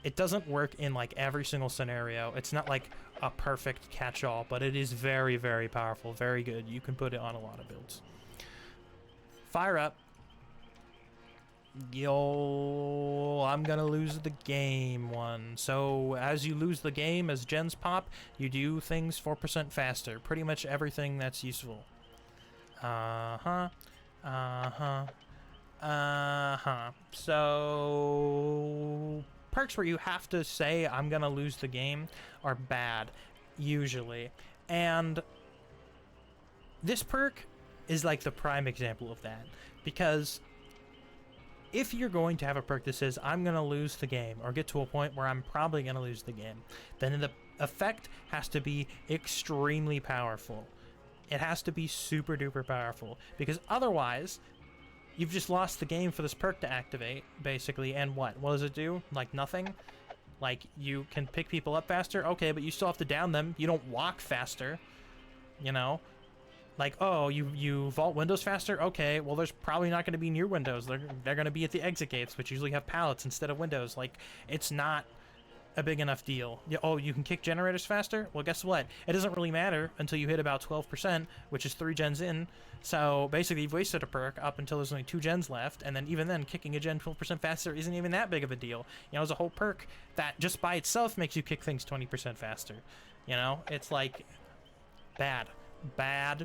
It doesn't work in like every single scenario. It's not like a perfect catch-all, but it is very, very powerful, very good. You can put it on a lot of builds. Fire up. Yo, I'm gonna lose the game one. So as you lose the game, as gens pop, you do things 4% faster. Pretty much everything that's useful. So perks where you have to say I'm gonna lose the game are bad, usually. And this perk is like the prime example of that, because if you're going to have a perk that says I'm gonna lose the game, or get to a point where I'm probably gonna lose the game, then the effect has to be extremely powerful. It has to be super duper powerful, because otherwise you've just lost the game for this perk to activate, basically. And what does it do? Like nothing. Like, you can pick people up faster, okay, but you still have to down them. You don't walk faster, you know? Like, oh, you vault windows faster? Okay, well, there's probably not going to be near windows. They're going to be at the exit gates, which usually have pallets instead of windows. Like, it's not a big enough deal. Oh, you can kick generators faster? Well, guess what? It doesn't really matter until you hit about 12%, which is 3 gens in. So, basically, you've wasted a perk up until there's only 2 gens left, and then even then, kicking a gen 12% faster isn't even that big of a deal. You know, there's a whole perk that just by itself makes you kick things 20% faster. You know? It's like, bad. Bad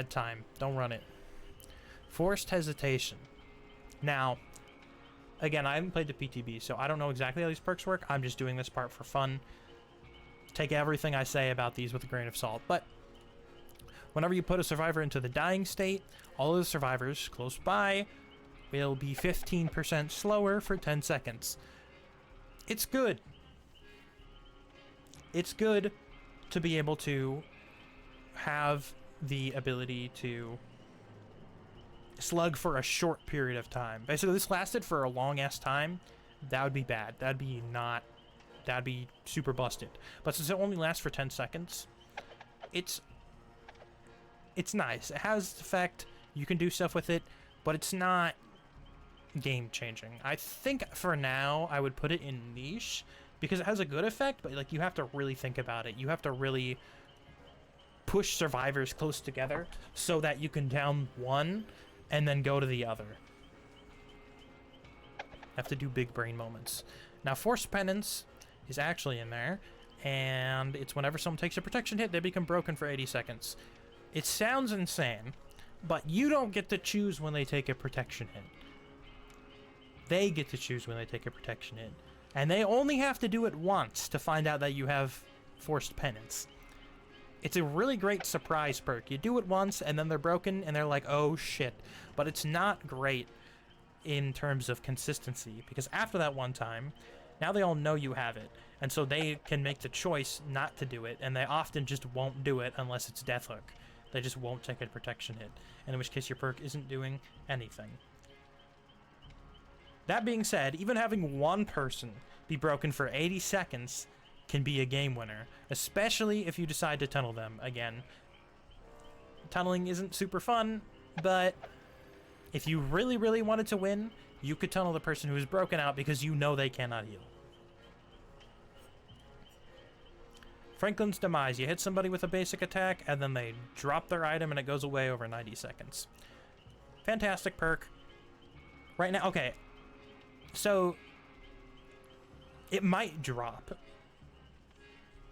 time. Don't run it. Forced hesitation. Now, again, I haven't played the PTB, so I don't know exactly how these perks work. I'm just doing this part for fun. Take everything I say about these with a grain of salt. But whenever you put a survivor into the dying state, all of the survivors close by will be 15% slower for 10 seconds. It's good. It's good to be able to have the ability to slug for a short period of time. Basically, this lasted for a long-ass time. That would be bad. That'd be super busted. But since it only lasts for 10 seconds, it's nice. It has effect. You can do stuff with it, but it's not game-changing. I think for now, I would put it in niche, because it has a good effect, but like you have to really think about it. You have to really push survivors close together so that you can down one and then go to the other. Have to do big brain moments. Now, forced penance is actually in there, and it's whenever someone takes a protection hit, they become broken for 80 seconds. It sounds insane, but you don't get to choose when they take a protection hit. They get to choose when they take a protection hit, and they only have to do it once to find out that you have forced penance. It's a really great surprise perk. You do it once, and then they're broken, and they're like, oh shit. But it's not great in terms of consistency, because after that one time, now they all know you have it, and so they can make the choice not to do it, and they often just won't do it unless it's Deathhook. They just won't take a protection hit, in which case your perk isn't doing anything. That being said, even having one person be broken for 80 seconds can be a game winner, especially if you decide to tunnel them. Again, tunneling isn't super fun, but if you really, really wanted to win, you could tunnel the person who's broken out because you know they cannot heal. Franklin's Demise. You hit somebody with a basic attack, and then they drop their item, and it goes away over 90 seconds. Fantastic perk. Right now, okay, so it might drop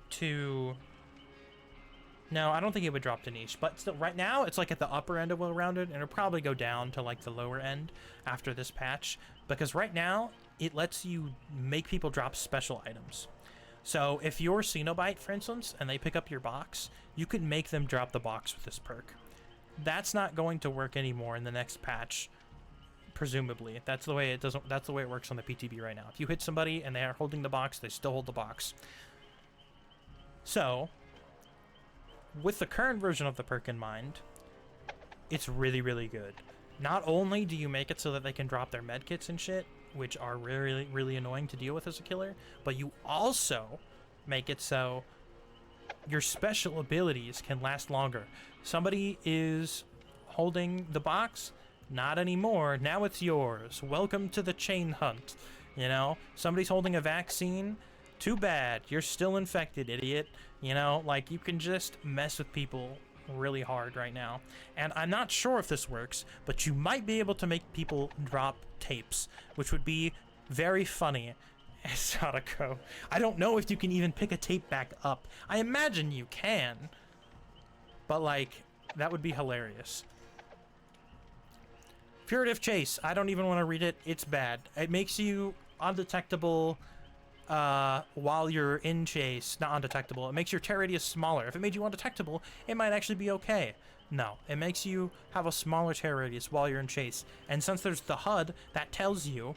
to... No, I don't think it would drop to niche, but still, right now, it's like at the upper end of well-rounded, and it'll probably go down to like the lower end after this patch, because right now, it lets you make people drop special items. So if you're Cenobite, for instance, and they pick up your box, you could make them drop the box with this perk. That's not going to work anymore in the next patch, presumably. That's the way it doesn't. That's the way it works on the PTB right now. If you hit somebody and they are holding the box, they still hold the box. So, with the current version of the perk in mind, it's really, really good. Not only do you make it so that they can drop their medkits and shit, which are really, really annoying to deal with as a killer, but you also make it so your special abilities can last longer. Somebody is holding the box, not anymore, now it's yours. Welcome to the chain hunt. You know, somebody's holding a vaccine. Too bad. You're still infected, idiot. You know, like, you can just mess with people really hard right now. And I'm not sure if this works, but you might be able to make people drop tapes, which would be very funny. Sadako. I don't know if you can even pick a tape back up. I imagine you can. But, like, that would be hilarious. Furtive Chase. I don't even want to read it. It's bad. It makes you undetectable while you're in chase. Not undetectable. It makes your tear radius smaller. If it made you undetectable, it might actually be okay. No, it makes you have a smaller tear radius while you're in chase. And since there's the HUD that tells you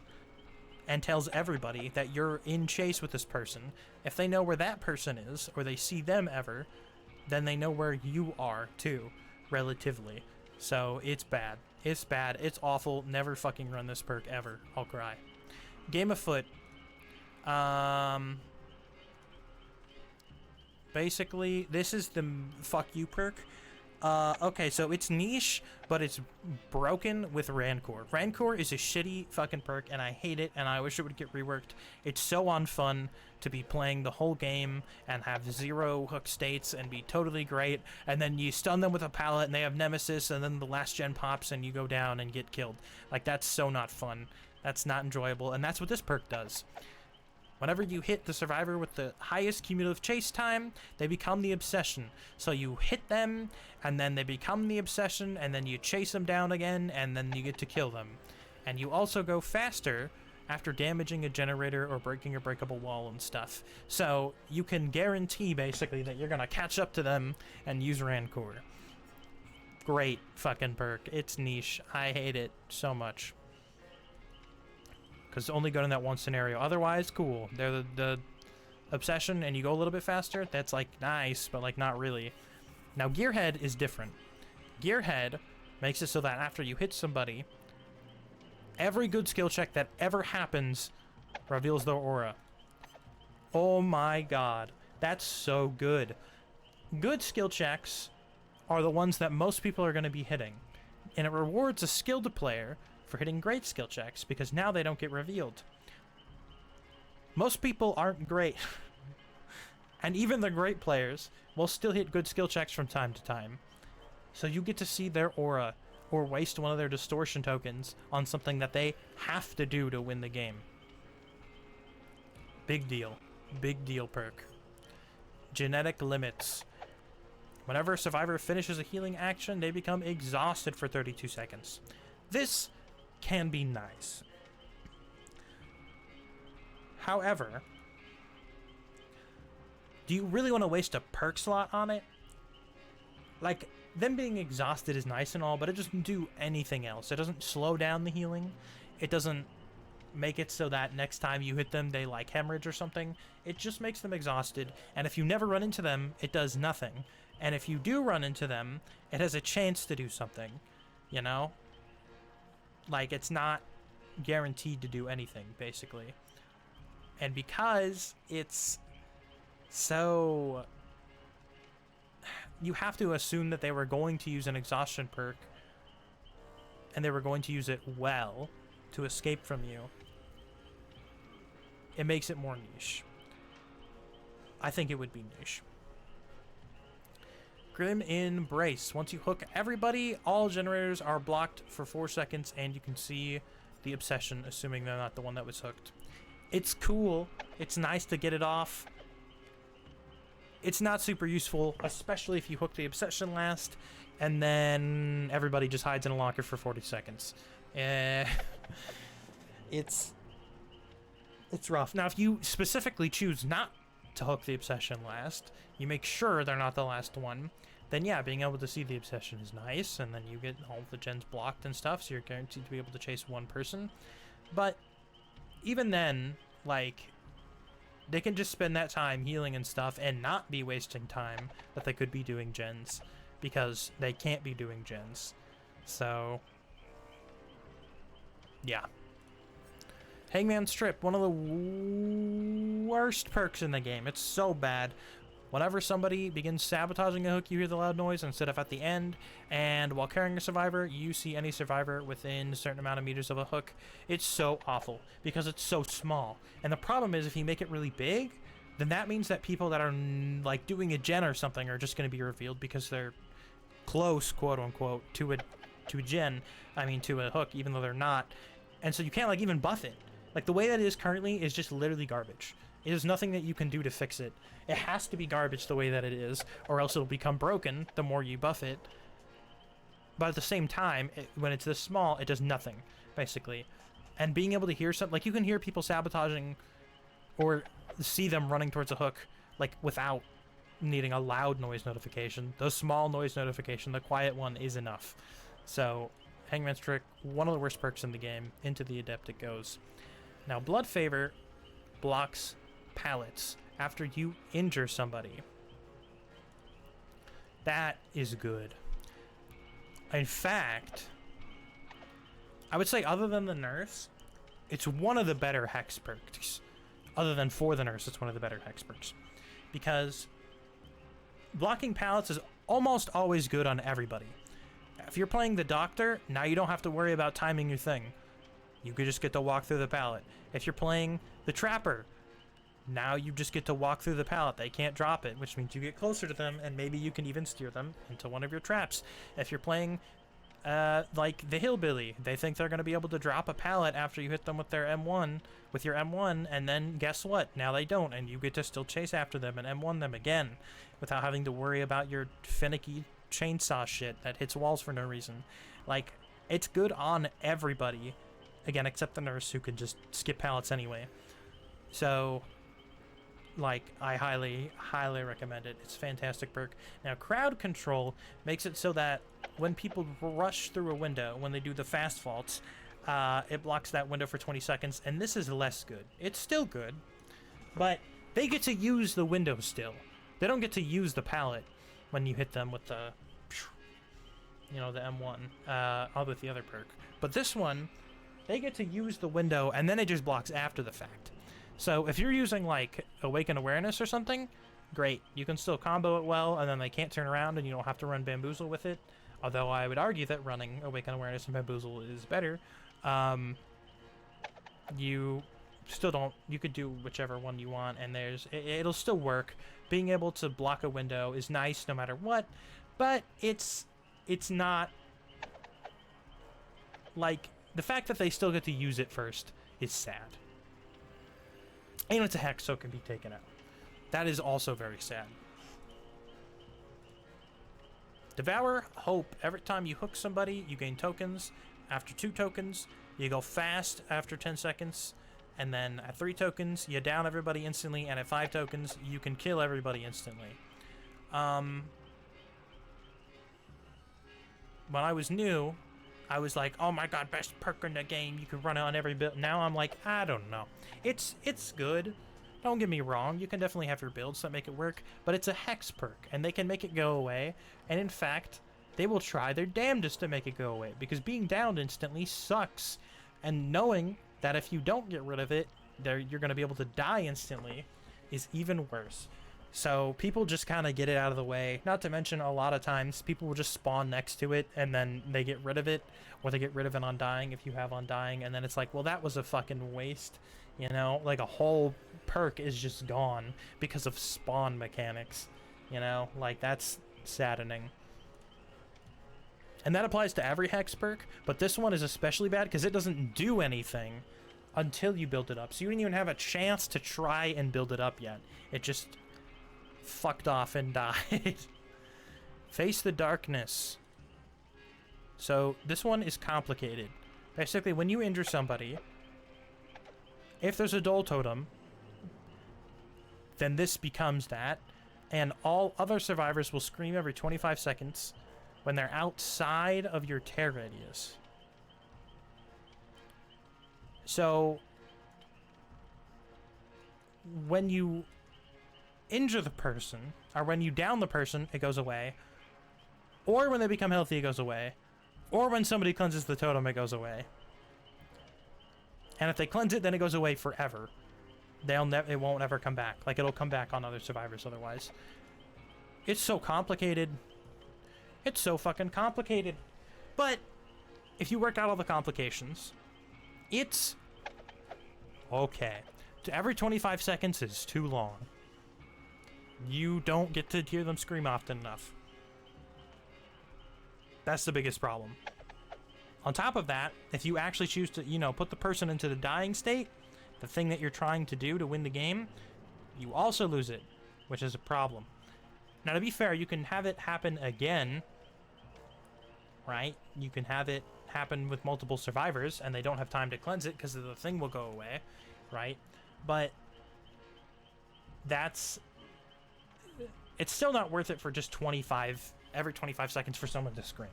and tells everybody that you're in chase with this person, if they know where that person is, or they see them ever, then they know where you are too, relatively. So it's bad. It's bad. It's awful. Never fucking run this perk ever. I'll cry. Game of Foot. Basically, this is the fuck you perk. Okay, so it's niche, but it's broken with Rancor. Rancor is a shitty fucking perk, and I hate it, and I wish it would get reworked. It's so unfun to be playing the whole game and have 0 hook states and be totally great, and then you stun them with a pallet and they have Nemesis, and then the last gen pops and you go down and get killed. Like, that's so not fun. That's not enjoyable, and that's what this perk does. Whenever you hit the survivor with the highest cumulative chase time, they become the obsession. So you hit them, and then they become the obsession, and then you chase them down again, and then you get to kill them. And you also go faster after damaging a generator or breaking a breakable wall and stuff. So you can guarantee, basically, that you're going to catch up to them and use Rancor. Great fucking perk. It's niche. I hate it so much. Because it's only good in that one scenario. Otherwise, cool. They're the obsession and you go a little bit faster. That's, like, nice, but, like, not really. Now, Gearhead is different. Gearhead makes it so that after you hit somebody, every good skill check that ever happens reveals their aura. Oh my god. That's so good. Good skill checks are the ones that most people are going to be hitting. And it rewards a skilled player for hitting great skill checks, because now they don't get revealed. Most people aren't great. And even the great players will still hit good skill checks from time to time. So you get to see their aura, or waste one of their distortion tokens on something that they have to do to win the game. Big deal. Big deal perk. Genetic limits. Whenever a survivor finishes a healing action, they become exhausted for 32 seconds. This can be nice. However, do you really want to waste a perk slot on it? Like, them being exhausted is nice and all, but it doesn't do anything else. It doesn't slow down the healing. It doesn't make it so that next time you hit them, they, like, hemorrhage or something. It just makes them exhausted, and if you never run into them, it does nothing. And if you do run into them, it has a chance to do something, you know? Like, it's not guaranteed to do anything, basically. And because it's so... You have to assume that they were going to use an exhaustion perk, and they were going to use it well to escape from you. It makes it more niche. I think it would be niche. Grim Embrace. Once you hook everybody, all generators are blocked for 4 seconds, and you can see the obsession, assuming they're not the one that was hooked. It's cool. It's nice to get it off. It's not super useful, especially if you hook the obsession last, and then everybody just hides in a locker for 40 seconds. It's rough. Now, if you specifically choose not to hook the obsession last, you make sure they're not the last one, then yeah, being able to see the obsession is nice, and then you get all the gens blocked and stuff, so you're guaranteed to be able to chase one person. But even then, like, they can just spend that time healing and stuff and not be wasting time that they could be doing gens, because they can't be doing gens. So, yeah. Hangman Strip, one of the worst perks in the game. It's so bad. Whenever somebody begins sabotaging a hook, you hear the loud noise instead of at the end. And while carrying a survivor, you see any survivor within a certain amount of meters of a hook. It's so awful because it's so small. And the problem is if you make it really big, then that means that people that are like doing a gen or something are just going to be revealed because they're close, quote unquote, to a gen. I mean, to a hook, even though they're not. And so you can't like even buff it. Like the way that it is currently is just literally garbage. There's nothing that you can do to fix it. It has to be garbage the way that it is, or else it'll become broken the more you buff it. But at the same time, when it's this small, it does nothing, basically. And being able to hear something, like you can hear people sabotaging or see them running towards a hook, like without needing a loud noise notification. The small noise notification, the quiet one, is enough. So, Hangman's Trick, one of the worst perks in the game. Into the Adept it goes. Now, Blood Favor blocks pallets after you injure somebody. That is good. In fact, I would say other than the nurse, it's one of the better hex perks. Other than for the nurse, it's one of the better hex perks. Because blocking pallets is almost always good on everybody. If you're playing the doctor, now you don't have to worry about timing your thing. You could just get to walk through the pallet. If you're playing the trapper, now you just get to walk through the pallet. They can't drop it, which means you get closer to them, and maybe you can even steer them into one of your traps. If you're playing like the hillbilly, they think they're going to be able to drop a pallet after you hit them with their M1, with your M1, and then guess what? Now they don't, and you get to still chase after them and M1 them again without having to worry about your finicky chainsaw shit that hits walls for no reason. Like, it's good on everybody, again, except the nurse who can just skip pallets anyway. So, like, I highly, highly recommend it. It's a fantastic perk. Now, crowd control makes it so that when people rush through a window, when they do the fast faults, it blocks that window for 20 seconds, and this is less good. It's still good, but they get to use the window still. They don't get to use the pallet when you hit them with the, you know, the M1, with the other perk. But this one, they get to use the window, and then it just blocks after the fact. So if you're using, like, Awaken Awareness or something, great. You can still combo it well, and then they can't turn around, and you don't have to run Bamboozle with it. Although I would argue that running Awaken Awareness and Bamboozle is better. You still don't... You could do whichever one you want, and it'll still work. Being able to block a window is nice no matter what, but it's not... Like, the fact that they still get to use it first is sad. And it's a hex, so it can be taken out. That is also very sad. Devour Hope. Every time you hook somebody, you gain tokens. After 2 tokens, you go fast after 10 seconds. And then at 3 tokens, you down everybody instantly. And at 5 tokens, you can kill everybody instantly. When I was new, I was like, oh my god, best perk in the game. You can run it on every build. Now I'm like, I don't know. It's good. Don't get me wrong. You can definitely have your builds that make it work. But it's a hex perk. And they can make it go away. And in fact, they will try their damnedest to make it go away. Because being downed instantly sucks. And knowing that if you don't get rid of it, you're going to be able to die instantly is even worse. So people just kind of get it out of the way. Not to mention, a lot of times people will just spawn next to it and then they get rid of it, or they get rid of it on dying if you have on dying, and then it's like, well, that was a fucking waste, you know? Like, a whole perk is just gone because of spawn mechanics, you know? Like, that's saddening. And that applies to every hex perk, but this one is especially bad because it doesn't do anything until you build it up. So you didn't even have a chance to try and build it up yet. It just fucked off and died. Face the Darkness. So this one is complicated. Basically, when you injure somebody, if there's a Dole Totem, then this becomes that, and all other survivors will scream every 25 seconds when they're outside of your tear radius. So when you injure the person, or when you down the person, it goes away. Or when they become healthy, it goes away. Or when somebody cleanses the totem, it goes away. And if they cleanse it, then it goes away forever. It won't ever come back. Like, it'll come back on other survivors otherwise. It's so complicated. It's so fucking complicated. But if you work out all the complications, it's okay. Every 25 seconds is too long. You don't get to hear them scream often enough. That's the biggest problem. On top of that, if you actually choose to, you know, put the person into the dying state, the thing that you're trying to do to win the game, you also lose it, which is a problem. Now, to be fair, you can have it happen again, right? You can have it happen with multiple survivors, and they don't have time to cleanse it because the thing will go away, right? But it's still not worth it for just every 25 seconds for someone to scream.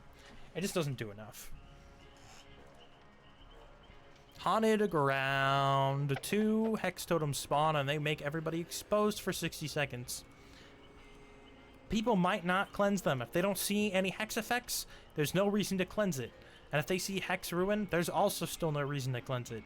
It just doesn't do enough. Haunted ground. 2 hex totems spawn and they make everybody exposed for 60 seconds. People might not cleanse them. If they don't see any hex effects, there's no reason to cleanse it. And if they see hex ruin, there's also still no reason to cleanse it.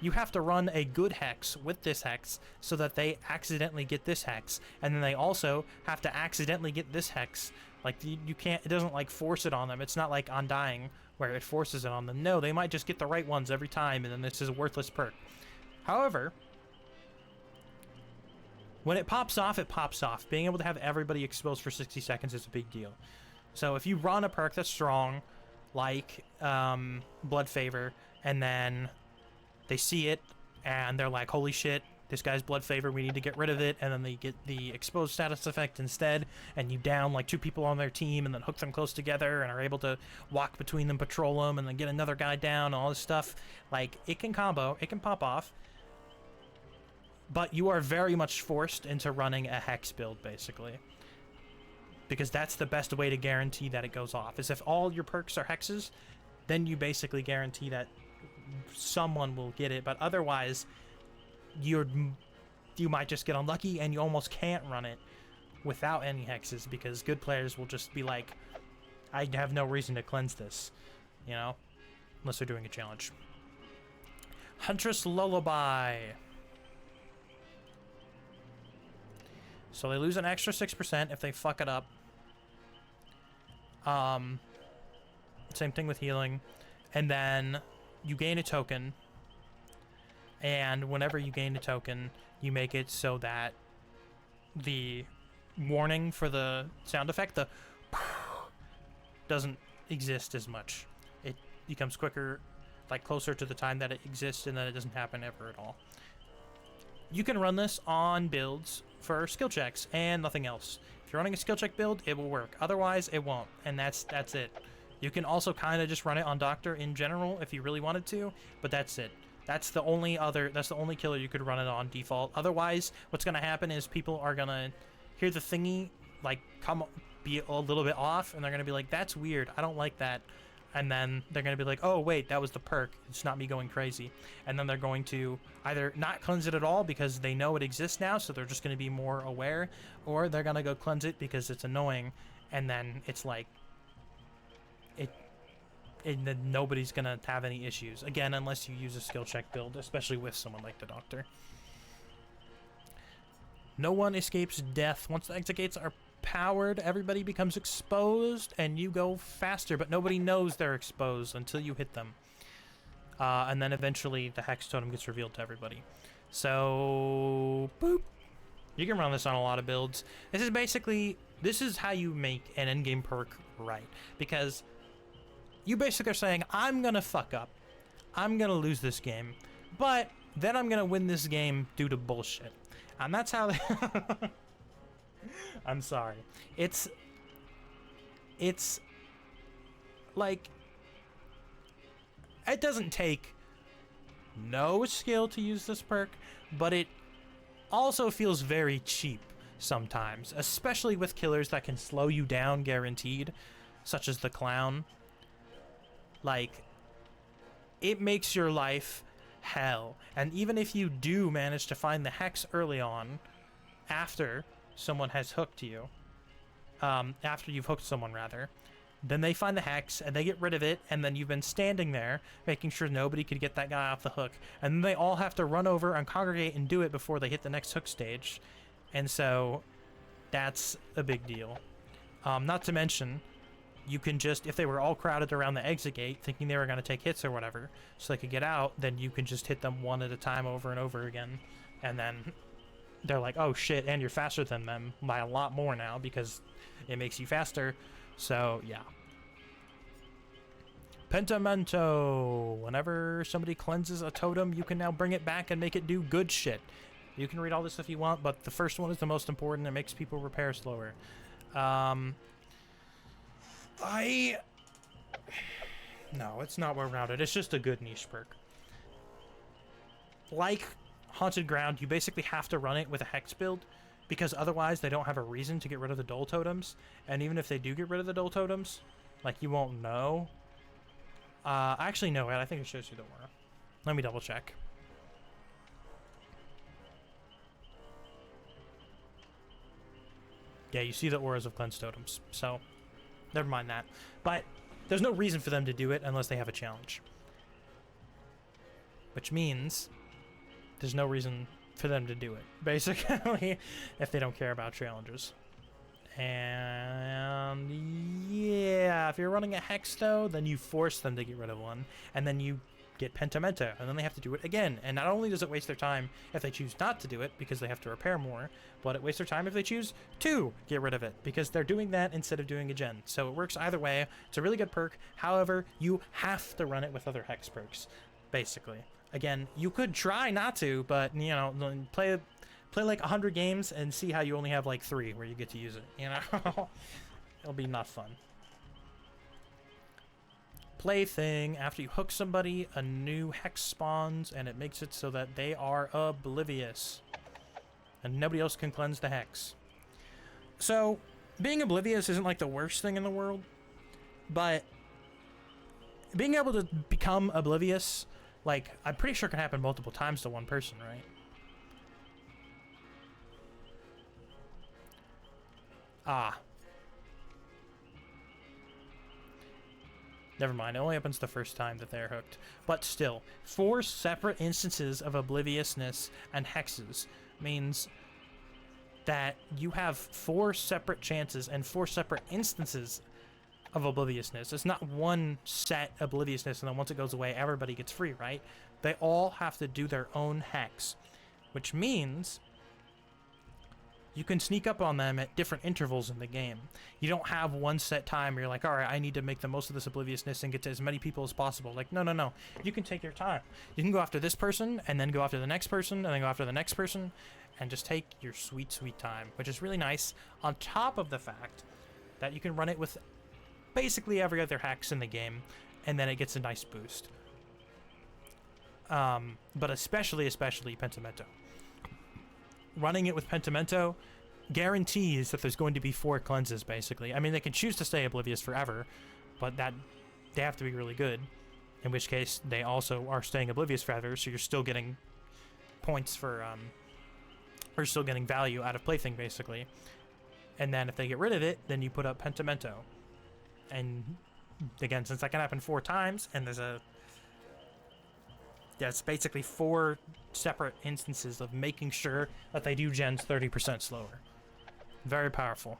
You have to run a good hex with this hex so that they accidentally get this hex. And then they also have to accidentally get this hex. Like, you can't, it doesn't like force it on them. It's not like Undying where it forces it on them. No, they might just get the right ones every time and then this is a worthless perk. However, when it pops off, it pops off. Being able to have everybody exposed for 60 seconds is a big deal. So if you run a perk that's strong, like Blood Favor, and then they see it and they're like, holy shit, this guy's Blood Favor, we need to get rid of it, and then they get the exposed status effect instead, and you down like 2 people on their team and then hook them close together and are able to walk between them, patrol them, and then get another guy down and all this stuff. Like, it can combo, it can pop off, but you are very much forced into running a hex build, basically. Because that's the best way to guarantee that it goes off, is if all your perks are hexes, then you basically guarantee that someone will get it, but otherwise you might just get unlucky and you almost can't run it without any hexes because good players will just be like, I have no reason to cleanse this, you know, unless they're doing a challenge. Huntress Lullaby. So they lose an extra 6% if they fuck it up. Same thing with healing. And then you gain a token. And whenever you gain a token, you make it so that the warning for the sound effect, the doesn't exist as much. It becomes quicker, like closer to the time that it exists, and then it doesn't happen ever at all. You can run this on builds for skill checks and nothing else. If you're running a skill check build, it will work. Otherwise, it won't, and that's it. You can also kind of just run it on Doctor in general if you really wanted to, but that's it. That's the only killer you could run it on default. Otherwise, what's going to happen is people are going to hear the thingy, like, be a little bit off, and they're going to be like, that's weird, I don't like that. And then they're going to be like, oh, wait, that was the perk. It's not me going crazy. And then they're going to either not cleanse it at all because they know it exists now, so they're just going to be more aware, or they're going to go cleanse it because it's annoying, and then it's like, and then nobody's going to have any issues. Again, unless you use a skill check build, especially with someone like the Doctor. No one escapes death. Once the exit gates are powered, everybody becomes exposed, and you go faster, but nobody knows they're exposed until you hit them. And then eventually the Hex Totem gets revealed to everybody. So, boop. You can run this on a lot of builds. This is how you make an endgame perk right. Because you basically are saying, I'm gonna fuck up. I'm gonna lose this game. But then I'm gonna win this game due to bullshit. And that's how I'm sorry. It's like, it doesn't take no skill to use this perk, but it also feels very cheap sometimes, especially with killers that can slow you down guaranteed, such as the Clown. Like, it makes your life hell. And even if you do manage to find the hex early on, after someone has hooked you, after you've hooked someone rather, then they find the hex and they get rid of it, and then you've been standing there making sure nobody could get that guy off the hook, and then they all have to run over and congregate and do it before they hit the next hook stage. And so that's a big deal. Not to mention, you can just, if they were all crowded around the exit gate, thinking they were going to take hits or whatever, so they could get out, then you can just hit them one at a time over and over again. And then they're like, oh shit, and you're faster than them by a lot more now because it makes you faster. So, yeah. Pentimento. Whenever somebody cleanses a totem, you can now bring it back and make it do good shit. You can read all this if you want, but the first one is the most important. It makes people repair slower. No, it's not well-rounded. It's just a good niche perk. Like Haunted Ground, you basically have to run it with a Hex build, because otherwise they don't have a reason to get rid of the Dull Totems. And even if they do get rid of the Dull Totems, like, you won't know. Actually, no, I think it shows you the aura. Let me double check. Yeah, you see the auras of Cleanse Totems, so never mind that. But there's no reason for them to do it unless they have a challenge. Which means there's no reason for them to do it, basically, if they don't care about challenges. And yeah, if you're running a Hex, though, then you force them to get rid of one, and then you get Pentimento, and then they have to do it again. And not only does it waste their time if they choose not to do it, because they have to repair more, but it wastes their time if they choose to get rid of it, because they're doing that instead of doing a gen. So it works either way. It's a really good perk. However, you have to run it with other Hex perks, basically. Again, you could try not to, but, you know, play like 100 games and see how you only have like 3 where you get to use it, you know? It'll be not fun. Plaything. After you hook somebody, a new Hex spawns, and it makes it so that they are oblivious. And nobody else can cleanse the Hex. So, being oblivious isn't like the worst thing in the world, but being able to become oblivious, like, I'm pretty sure can happen multiple times to one person, right? Ah. Never mind, it only happens the first time that they're hooked. But still, 4 separate instances of obliviousness and hexes means that you have 4 separate chances and 4 separate instances of obliviousness. It's not one set obliviousness and then once it goes away, everybody gets free, right? They all have to do their own hex, which means you can sneak up on them at different intervals in the game. You don't have one set time where you're like, all right, I need to make the most of this obliviousness and get to as many people as possible. Like, no, no, no. You can take your time. You can go after this person, and then go after the next person, and then go after the next person, and just take your sweet, sweet time, which is really nice, on top of the fact that you can run it with basically every other hex in the game, and then it gets a nice boost. But especially Pentimento. Running it with Pentimento guarantees that there's going to be 4 cleanses, basically. I mean, they can choose to stay oblivious forever, but that they have to be really good, in which case they also are staying oblivious forever, so you're still getting points for, or still getting value out of Plaything, basically. And then if they get rid of it, then you put up Pentimento. And again, since that can happen 4 times, and that's basically 4 separate instances of making sure that they do gens 30% slower. Very powerful.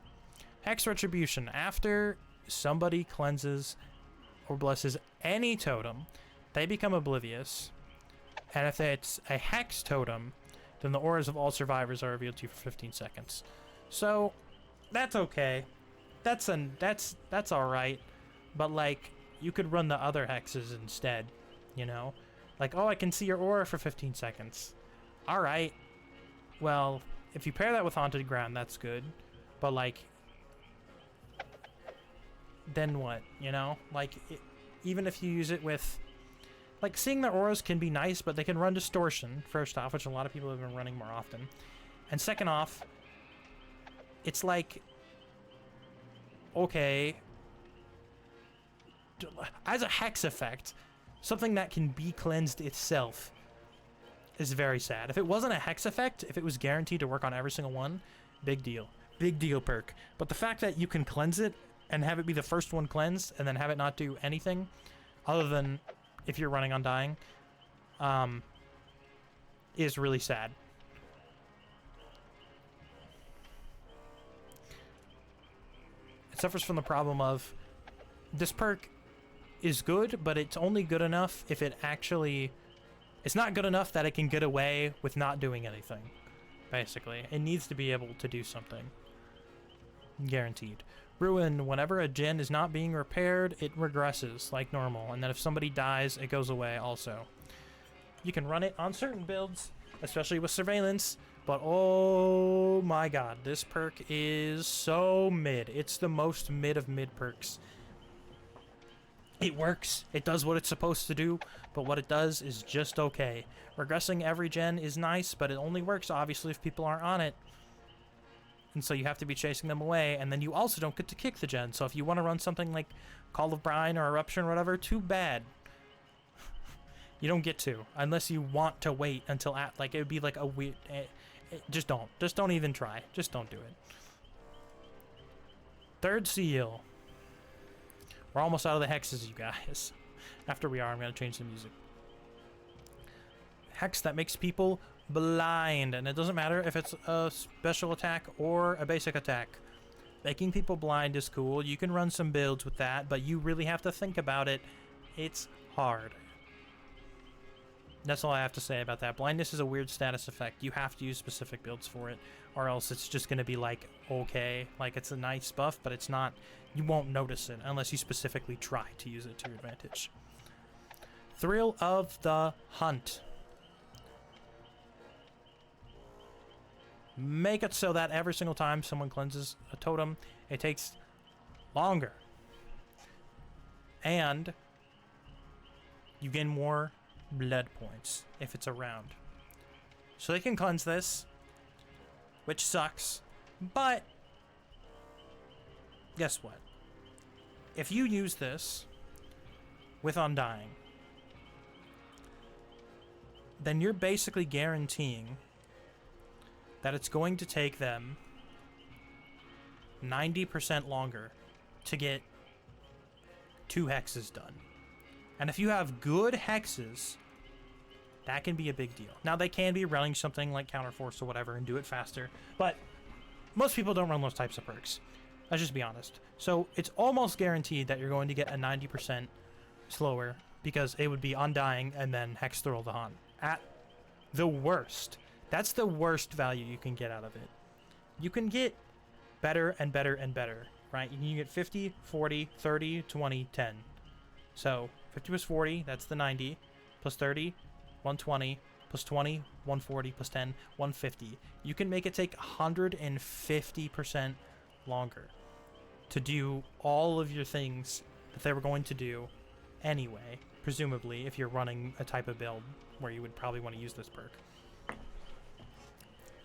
Hex Retribution. After somebody cleanses or blesses any totem, they become oblivious. And if it's a Hex totem, then the auras of all survivors are revealed to you for 15 seconds. So, that's okay. That's alright. But, like, you could run the other hexes instead, you know? Like, oh, I can see your aura for 15 seconds. Alright. Well, if you pair that with Haunted Ground, that's good. But, like, then what, you know? Like, even if you use it with... Like, seeing the auras can be nice, but they can run Distortion, first off, which a lot of people have been running more often. And second off, it's like... Okay... As a Hex effect... Something that can be cleansed itself is very sad. If it wasn't a Hex effect, if it was guaranteed to work on every single one, big deal. Big deal perk. But the fact that you can cleanse it and have it be the first one cleansed and then have it not do anything other than if you're running on dying is really sad. suffers from the problem of this perk is good, but it's only good enough if it actually... It's not good enough that it can get away with not doing anything, basically. It needs to be able to do something. Guaranteed. Ruin, whenever a gen is not being repaired, it regresses like normal, and then if somebody dies, it goes away also. You can run it on certain builds, especially with surveillance, but oh my god, this perk is so mid. It's the most mid of mid perks. It works, it does what it's supposed to do, but what it does is just okay. Regressing every gen is nice, but it only works obviously if people aren't on it. And so you have to be chasing them away, and then you also don't get to kick the gen. So if you want to run something like Call of Brine or Eruption or whatever, too bad. You don't get to, unless you want to wait until like it would be like a weird. Just don't even try. Just don't do it. Third seal. We're almost out of the hexes, you guys. After we are, I'm gonna change the music. Hex that makes people blind, and it doesn't matter if it's a special attack or a basic attack. Making people blind is cool. You can run some builds with that, but you really have to think about it. It's hard. That's all I have to say about that. Blindness is a weird status effect. You have to use specific builds for it, or else it's just going to be like, okay, like it's a nice buff, but it's not, you won't notice it unless you specifically try to use it to your advantage. Thrill of the Hunt. Make it so that every single time someone cleanses a totem, it takes longer. And you gain more blood points if it's around. So they can cleanse this, which sucks, but guess what? If you use this with Undying, then you're basically guaranteeing that it's going to take them 90% longer to get 2 hexes done. And if you have good hexes, that can be a big deal. Now, they can be running something like Counterforce or whatever and do it faster, but most people don't run those types of perks. Let's just be honest. So it's almost guaranteed that you're going to get a 90% slower, because it would be Undying and then Hex Thrill of the Hunt. At the worst. That's the worst value you can get out of it. You can get better and better and better, right? You can get 50, 40, 30, 20, 10. So 50 plus 40, that's the 90, plus 30, 120, plus 20, 140, plus 10, 150. You can make it take 150% longer to do all of your things that they were going to do anyway, presumably, if you're running a type of build where you would probably want to use this perk.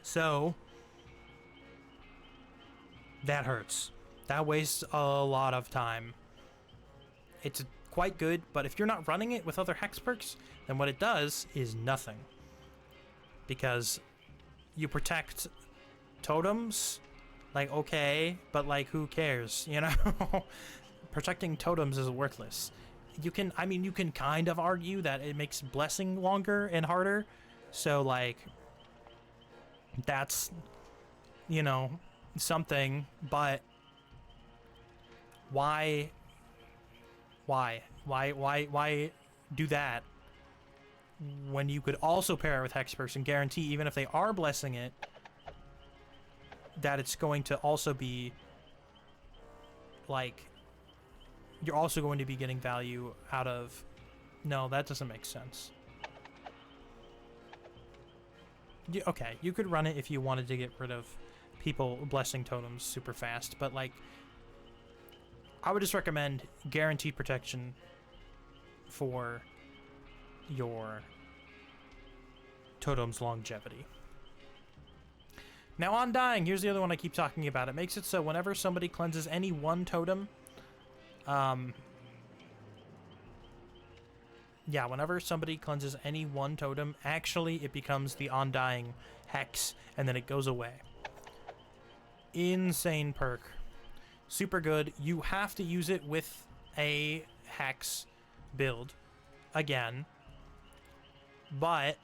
So that hurts. That wastes a lot of time. It's quite good, but if you're not running it with other hex perks, then what it does is nothing. Because you protect totems, like, okay, but like, who cares, you know? Protecting totems is worthless. You can, I mean, you can kind of argue that it makes blessing longer and harder, so like, that's, you know, something, but why do that when you could also pair it with hex perks and guarantee, even if they are blessing it, that it's going to also be like, you're also going to be getting value out of... No, that doesn't make sense. Okay, you could run it if you wanted to get rid of people blessing totems super fast, but like, I would just recommend guaranteed protection for your totem's longevity. Now, Undying, here's the other one I keep talking about. It makes it so whenever somebody cleanses any one totem, yeah, whenever somebody cleanses any one totem, actually it becomes the Undying Hex, and then it goes away. Insane perk. Super good. You have to use it with a Hex build, again, but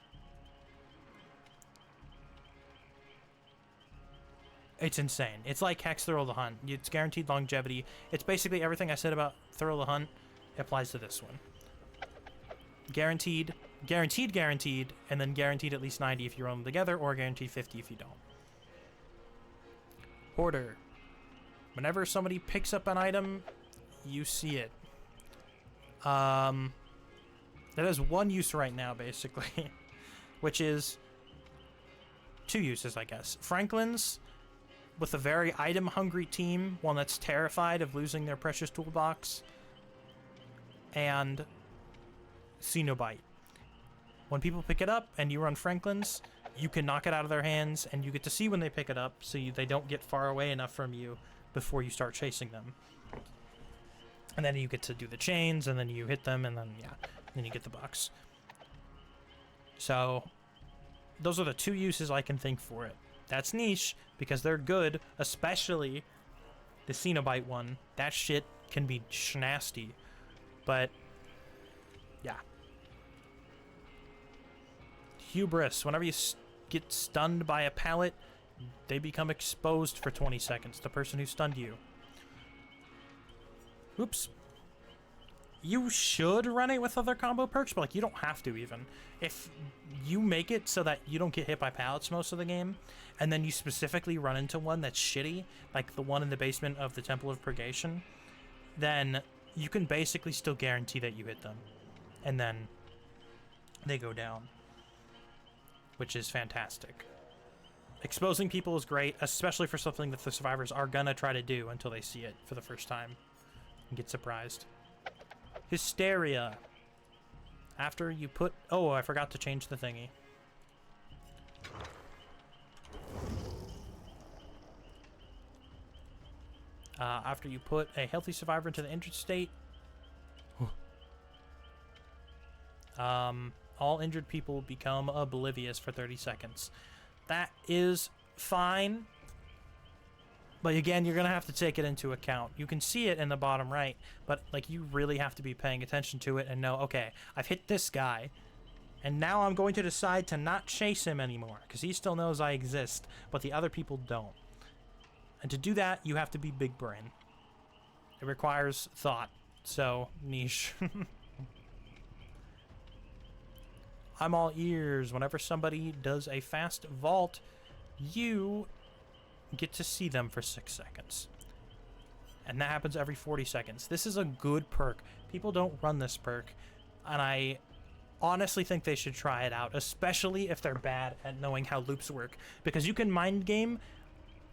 It's insane. It's like Hex Thrill of the Hunt. It's guaranteed longevity. It's basically everything I said about Thrill of the Hunt applies to this one. Guaranteed, guaranteed, and then guaranteed at least 90 if you run them together, or guaranteed 50 if you don't. Hoarder. Whenever somebody picks up an item, you see it. It has one use right now, basically, which is two uses, I guess. Franklin's, with a very item-hungry team, one that's terrified of losing their precious toolbox, and Cenobite. When people pick it up and you run Franklin's, you can knock it out of their hands, and you get to see when they pick it up, so they don't get far away enough from you before you start chasing them. And then you get to do the chains, and then you hit them, and then, yeah, then you get the box. So, those are the two uses I can think for it. That's niche, because they're good, especially the Cenobite one. That shit can be nasty. But, yeah. Hubris. Whenever you get stunned by a pallet, they become exposed for 20 seconds. The person who stunned you. Oops. You should run it with other combo perks, but like you don't have to even. If you make it so that you don't get hit by pallets most of the game, and then you specifically run into one that's shitty, like the one in the basement of the Temple of Purgation, then you can basically still guarantee that you hit them. And then they go down. Which is fantastic. Exposing people is great, especially for something that the survivors are gonna try to do until they see it for the first time and get surprised. Hysteria. After you put... Oh, I forgot to change the thingy. After you put a healthy survivor into the injured state, all injured people become oblivious for 30 seconds. That is fine. But again, you're going to have to take it into account. You can see it in the bottom right, but like you really have to be paying attention to it and know, okay, I've hit this guy, and now I'm going to decide to not chase him anymore, because he still knows I exist, but the other people don't. And to do that, you have to be big brain. It requires thought. So, niche. I'm all ears. Whenever somebody does a fast vault, you get to see them for 6 seconds. And that happens every 40 seconds. This is a good perk. People don't run this perk, and I honestly think they should try it out, especially if they're bad at knowing how loops work, because you can mind game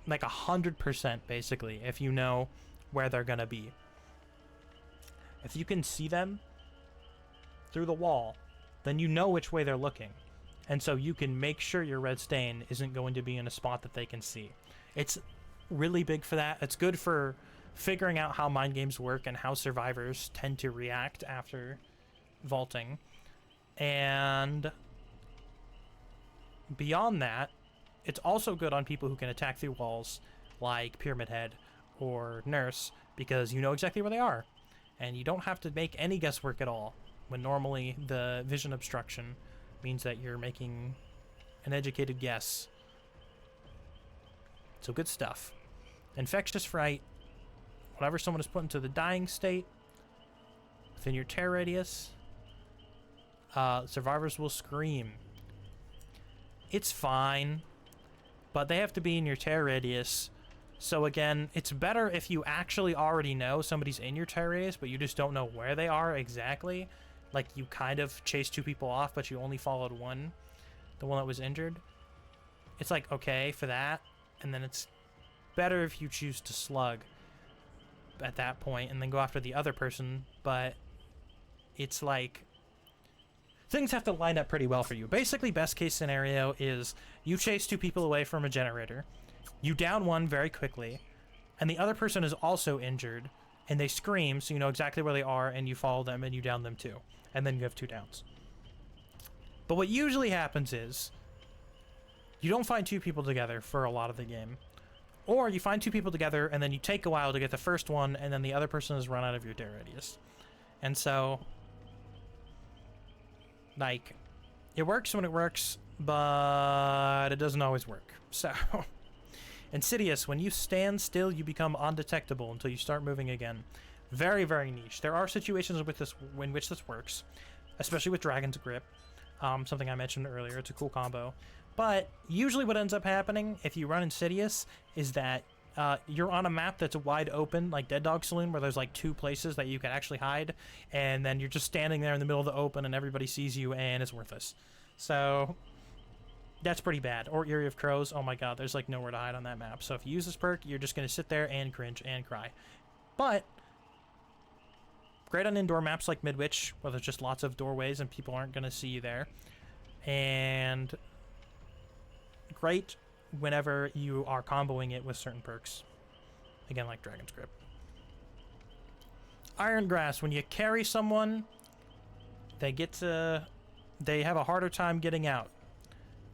like 100% basically if you know where they're gonna be. If you can see them through the wall, then you know which way they're looking, and so you can make sure your red stain isn't going to be in a spot that they can see. It's really big for that. It's good for figuring out how mind games work and how survivors tend to react after vaulting. And beyond that, it's also good on people who can attack through walls, like Pyramid Head or Nurse, because you know exactly where they are, and you don't have to make any guesswork at all, when normally the vision obstruction means that you're making an educated guess. So good stuff. Infectious Fright. Whenever someone is put into the dying state within your tear radius, survivors will scream. It's fine, but they have to be in your tear radius. So again, it's better if you actually already know somebody's in your tear radius, but you just don't know where they are exactly. Like you kind of chased two people off, but you only followed one, the one that was injured. It's like, okay for that, and then it's better if you choose to slug at that point and then go after the other person, but it's like things have to line up pretty well for you. Basically, best case scenario is you chase two people away from a generator, you down one very quickly, and the other person is also injured, and they scream, so you know exactly where they are, and you follow them and you down them too, and then you have two downs. But what usually happens is you don't find two people together for a lot of the game. Or you find two people together, and then you take a while to get the first one, and then the other person has run out of your tear radius. And so, like, it works when it works, but it doesn't always work. So, Insidious, when you stand still, you become undetectable until you start moving again. Very, very niche. There are situations with this in which this works, especially with Dragon's Grip, something I mentioned earlier. It's a cool combo. But usually what ends up happening if you run Insidious is that you're on a map that's wide open, like Dead Dog Saloon, where there's like 2 places that you can actually hide, and then you're just standing there in the middle of the open and everybody sees you and it's worthless. So that's pretty bad. Or Eerie of Crows, oh my god, there's like nowhere to hide on that map. So if you use this perk, you're just going to sit there and cringe and cry. But great on indoor maps like Midwich, where there's just lots of doorways and people aren't going to see you there. And great whenever you are comboing it with certain perks. Again, like Dragon's Grip. Iron Grasp, when you carry someone, they have a harder time getting out.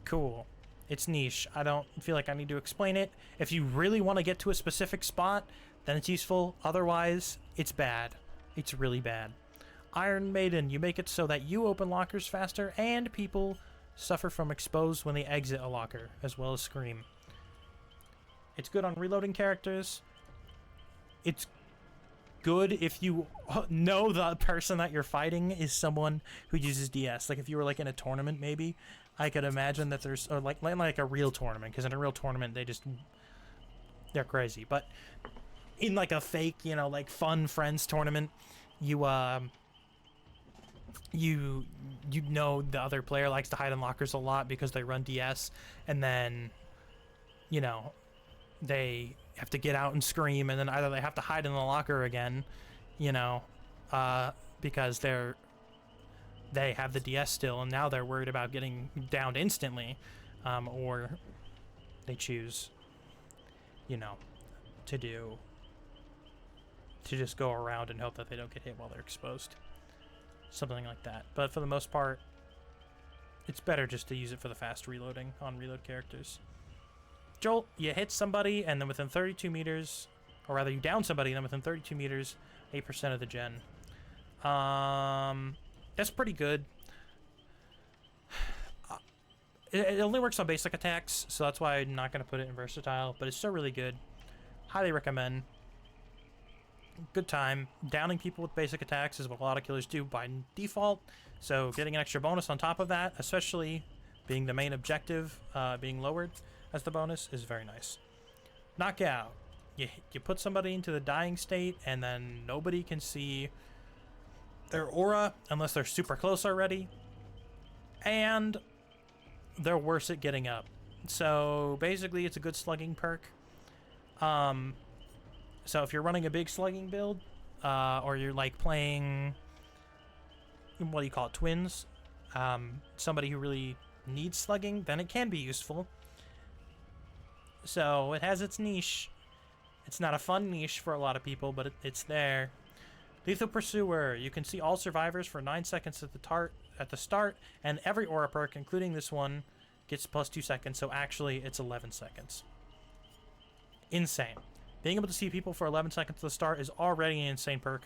Cool. It's niche. I don't feel like I need to explain it. If you really want to get to a specific spot, then it's useful. Otherwise, it's bad. It's really bad. Iron Maiden, you make it so that you open lockers faster and people suffer from exposed when they exit a locker, as well as Scream. It's good on reloading characters. It's good if you know the person that you're fighting is someone who uses DS. Like if you were like in a tournament, maybe I could imagine that there's or like a real tournament, because in a real tournament they're crazy. But in like a fake, you know, like fun friends tournament, you know the other player likes to hide in lockers a lot because they run DS, and then, you know, they have to get out and scream, and then either they have to hide in the locker again, you know, because they have the DS still, and now they're worried about getting downed instantly, or they choose, you know, to just go around and hope that they don't get hit while they're exposed. Something like that. But for the most part, it's better just to use it for the fast reloading on reload characters. Jolt, you hit somebody, and then within 32 meters, or rather you down somebody, and then within 32 meters, 8% of the gen. That's pretty good. It only works on basic attacks, so that's why I'm not going to put it in versatile, but it's still really good. Highly recommend. Good time. Downing people with basic attacks is what a lot of killers do by default, so getting an extra bonus on top of that, especially being the main objective, being lowered as the bonus, is very nice. Knockout. You put somebody into the dying state, and then nobody can see their aura unless they're super close already, and they're worse at getting up. So basically it's a good slugging perk. So if you're running a big slugging build, or you're like playing, what do you call it, twins, somebody who really needs slugging, then it can be useful. So it has its niche. It's not a fun niche for a lot of people, but it's there. Lethal Pursuer. You can see all survivors for 9 seconds at the start, and every aura perk, including this one, gets plus 2 seconds, so actually it's 11 seconds. Insane. Being able to see people for 11 seconds at the start is already an insane perk.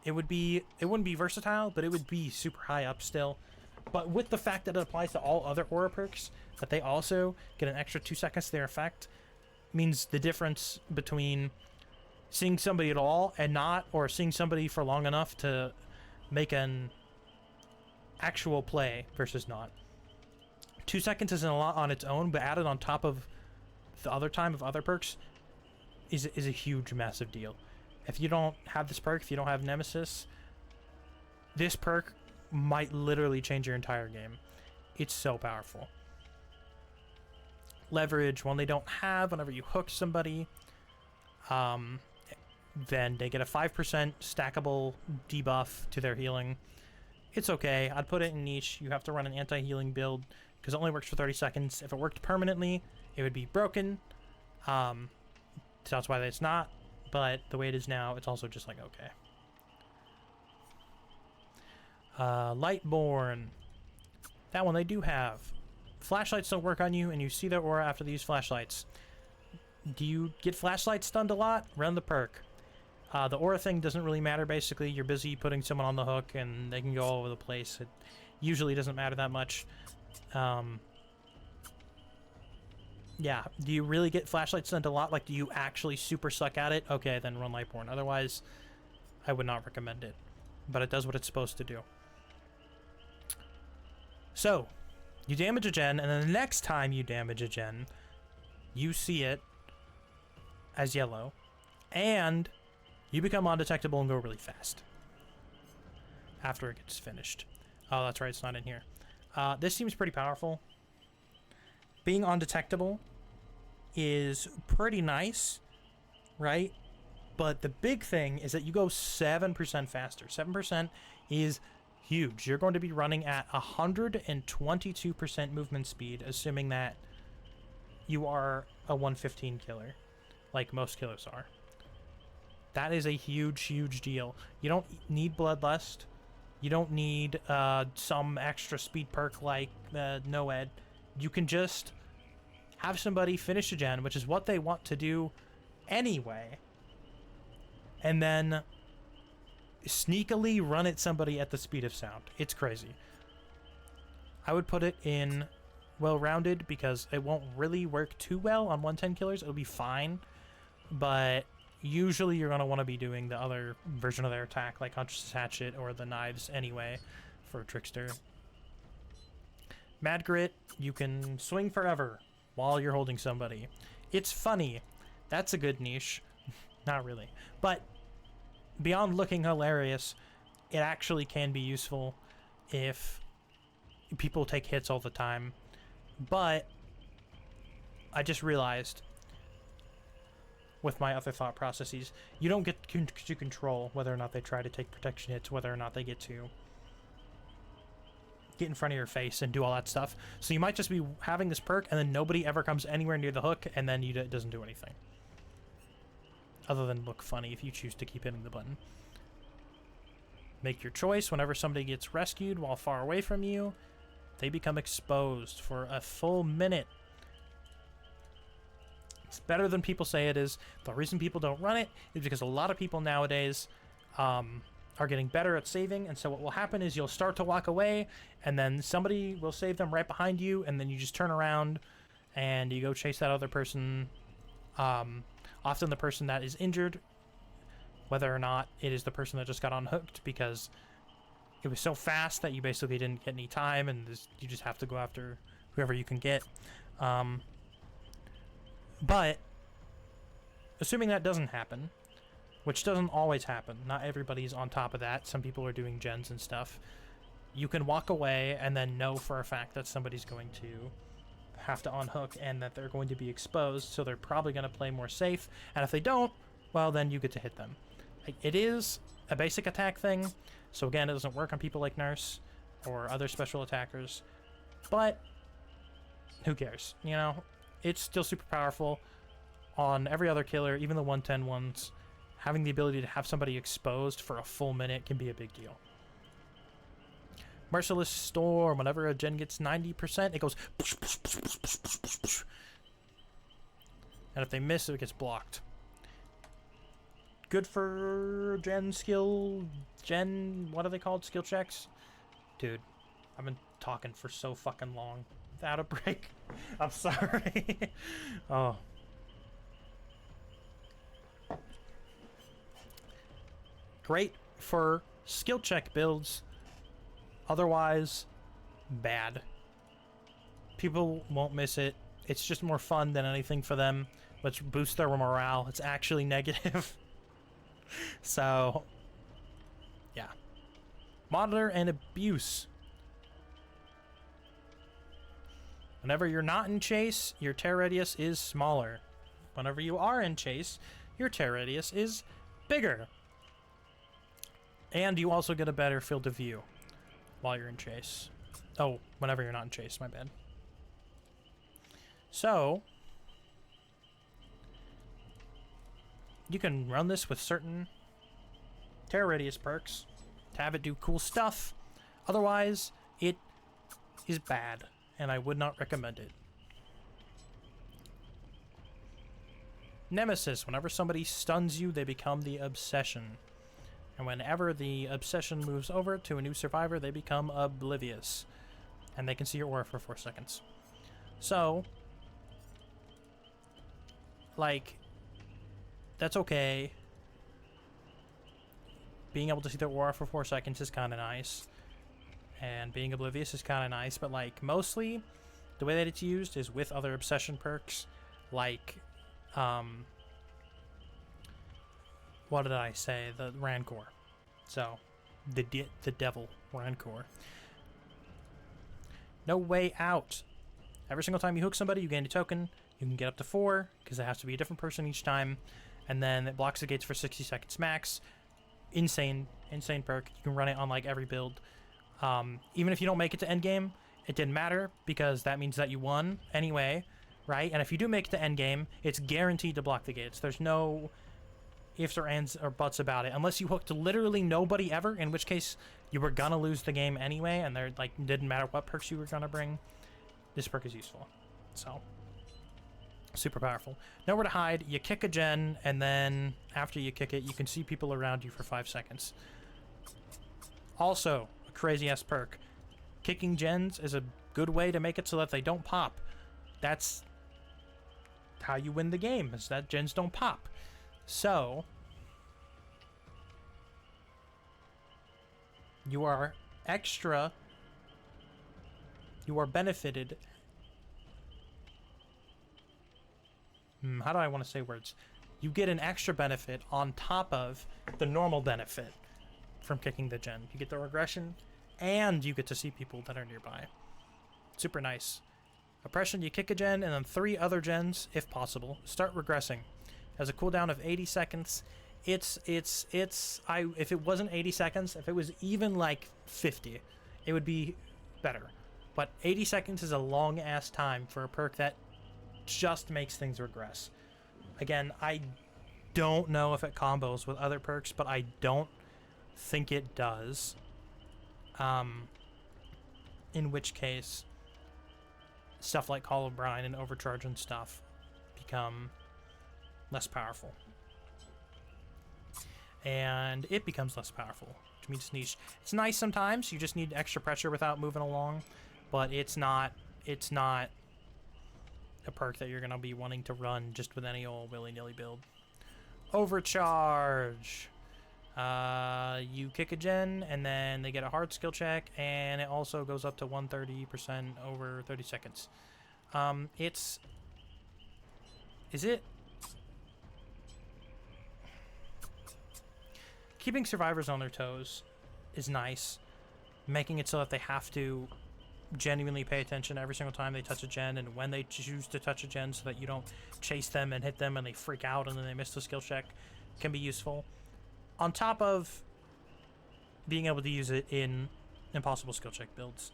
It wouldn't be versatile, but it would be super high up still. But with the fact that it applies to all other aura perks, that they also get an extra 2 seconds to their effect, means the difference between seeing somebody at all and not, or seeing somebody for long enough to make an actual play versus not. 2 seconds isn't a lot on its own, but added on top of the other time of other perks is a huge, massive deal. If you don't have this perk, if you don't have Nemesis, this perk might literally change your entire game. It's so powerful. Leverage, one they don't have, whenever you hook somebody, then they get a 5% stackable debuff to their healing. It's okay. I'd put it in niche. You have to run an anti-healing build because it only works for 30 seconds. If it worked permanently, it would be broken. So that's why it's not. But the way it is now, it's also just like, okay. Lightborn. That one they do have. Flashlights don't work on you, and you see their aura after they use flashlights. Do you get flashlight stunned a lot? Run the perk. The aura thing doesn't really matter, basically. You're busy putting someone on the hook, and they can go all over the place. It usually doesn't matter that much. Yeah, do you really get flashlight stunned a lot? Like, do you actually super suck at it? Okay, then run Lightborn. Otherwise, I would not recommend it. But it does what it's supposed to do. So, you damage a gen, and then the next time you damage a gen, you see it as yellow, and you become undetectable and go really fast after it gets finished. Oh, that's right, it's not in here. This seems pretty powerful. Being undetectable is pretty nice, right? But the big thing is that you go 7% faster. 7% is huge. You're going to be running at 122% movement speed, assuming that you are a 115 killer, like most killers are. That is a huge, huge deal. You don't need Bloodlust. You don't need some extra speed perk like Noed. You can just have somebody finish a gen, which is what they want to do anyway, and then sneakily run at somebody at the speed of sound. It's crazy. I would put it in well-rounded because it won't really work too well on 110 killers. It'll be fine, but usually you're going to want to be doing the other version of their attack, like Huntress's Hatchet or the knives anyway, for Trickster. Mad Grit, you can swing forever while you're holding somebody. It's funny. That's a good niche. Not really. But beyond looking hilarious, it actually can be useful if people take hits all the time. But I just realized with my other thought processes, you don't get to control whether or not they try to take protection hits, whether or not they get to get in front of your face and do all that stuff. So you might just be having this perk and then nobody ever comes anywhere near the hook, and then it doesn't do anything other than look funny if you choose to keep hitting the button. Make your choice. Whenever somebody gets rescued while far away from you, they become exposed for a full minute. It's better than people say it is. The reason people don't run it is because a lot of people nowadays are getting better at saving, and so what will happen is you'll start to walk away, and then somebody will save them right behind you, and then you just turn around and you go chase that other person. Often the person that is injured, whether or not it is the person that just got unhooked because it was so fast that you basically didn't get any time, and you just have to go after whoever you can get. But assuming that doesn't happen, which doesn't always happen, not everybody's on top of that, some people are doing gens and stuff, you can walk away and then know for a fact that somebody's going to have to unhook and that they're going to be exposed, so they're probably going to play more safe, and if they don't, well, then you get to hit them. It is a basic attack thing, so again, it doesn't work on people like Nurse or other special attackers, but who cares, you know? It's still super powerful on every other killer, even the 110 ones. Having the ability to have somebody exposed for a full minute can be a big deal. Merciless Storm, whenever a gen gets 90%, it goes... And if they miss, it gets blocked. Good for what are they called? Skill checks? Dude, I've been talking for so fucking long without a break. I'm sorry. Oh. Great for skill check builds. Otherwise, bad. People won't miss it. It's just more fun than anything for them, which boosts their morale. It's actually negative. So, yeah. Monitor and Abuse. Whenever you're not in chase, your tear radius is smaller. Whenever you are in chase, your tear radius is bigger. And you also get a better field of view while you're in chase. Oh, whenever you're not in chase, my bad. So, you can run this with certain tear radius perks to have it do cool stuff. Otherwise, it is bad, and I would not recommend it. Nemesis. Whenever somebody stuns you, they become the Obsession. And whenever the Obsession moves over to a new survivor, they become oblivious. And they can see your aura for 4 seconds. So, like, that's okay. Being able to see the aura for 4 seconds is kind of nice. And being oblivious is kind of nice, but like mostly the way that it's used is with other obsession perks, like what did I say? The Rancor. So the devil Rancor. No way out. Every single time you hook somebody, you gain a token. You can get up to 4 because it has to be a different person each time, and then it blocks the gates for 60 seconds max. Insane perk. You can run it on like every build. Even if you don't make it to endgame, it didn't matter because that means that you won anyway, right? And if you do make it to endgame, it's guaranteed to block the gates. There's no ifs or ands or buts about it, unless you hooked literally nobody ever, in which case you were gonna lose the game anyway, and there like didn't matter what perks you were gonna bring. This perk is useful, so super powerful. Nowhere to hide. You kick a gen, and then after you kick it, you can see people around you for 5 seconds. Also, a crazy ass perk. Kicking gens is a good way to make it so that they don't pop. That's how you win the game, is that gens don't pop. So you are benefited. How do I want to say words? You get an extra benefit on top of the normal benefit from kicking the gen. You get the regression, and you get to see people that are nearby. Super nice. Oppression, you kick a gen, and then 3 other gens, if possible, start regressing. Has a cooldown of 80 seconds. If it wasn't 80 seconds, if it was even like 50, it would be better. But 80 seconds is a long ass time for a perk that just makes things regress. Again, I don't know if it combos with other perks, but I don't think it does. In which case, stuff like Call of Brine and Overcharge and stuff become less powerful. And it becomes less powerful, which means it's niche. It's nice sometimes, you just need extra pressure without moving along, but it's not a perk that you're going to be wanting to run just with any old willy-nilly build. Overcharge. You kick a gen, and then they get a hard skill check, and it also goes up to 130% over 30 seconds. Keeping survivors on their toes is nice. Making it so that they have to genuinely pay attention every single time they touch a gen, and when they choose to touch a gen, so that you don't chase them and hit them and they freak out and then they miss the skill check, can be useful. On top of being able to use it in impossible skill check builds,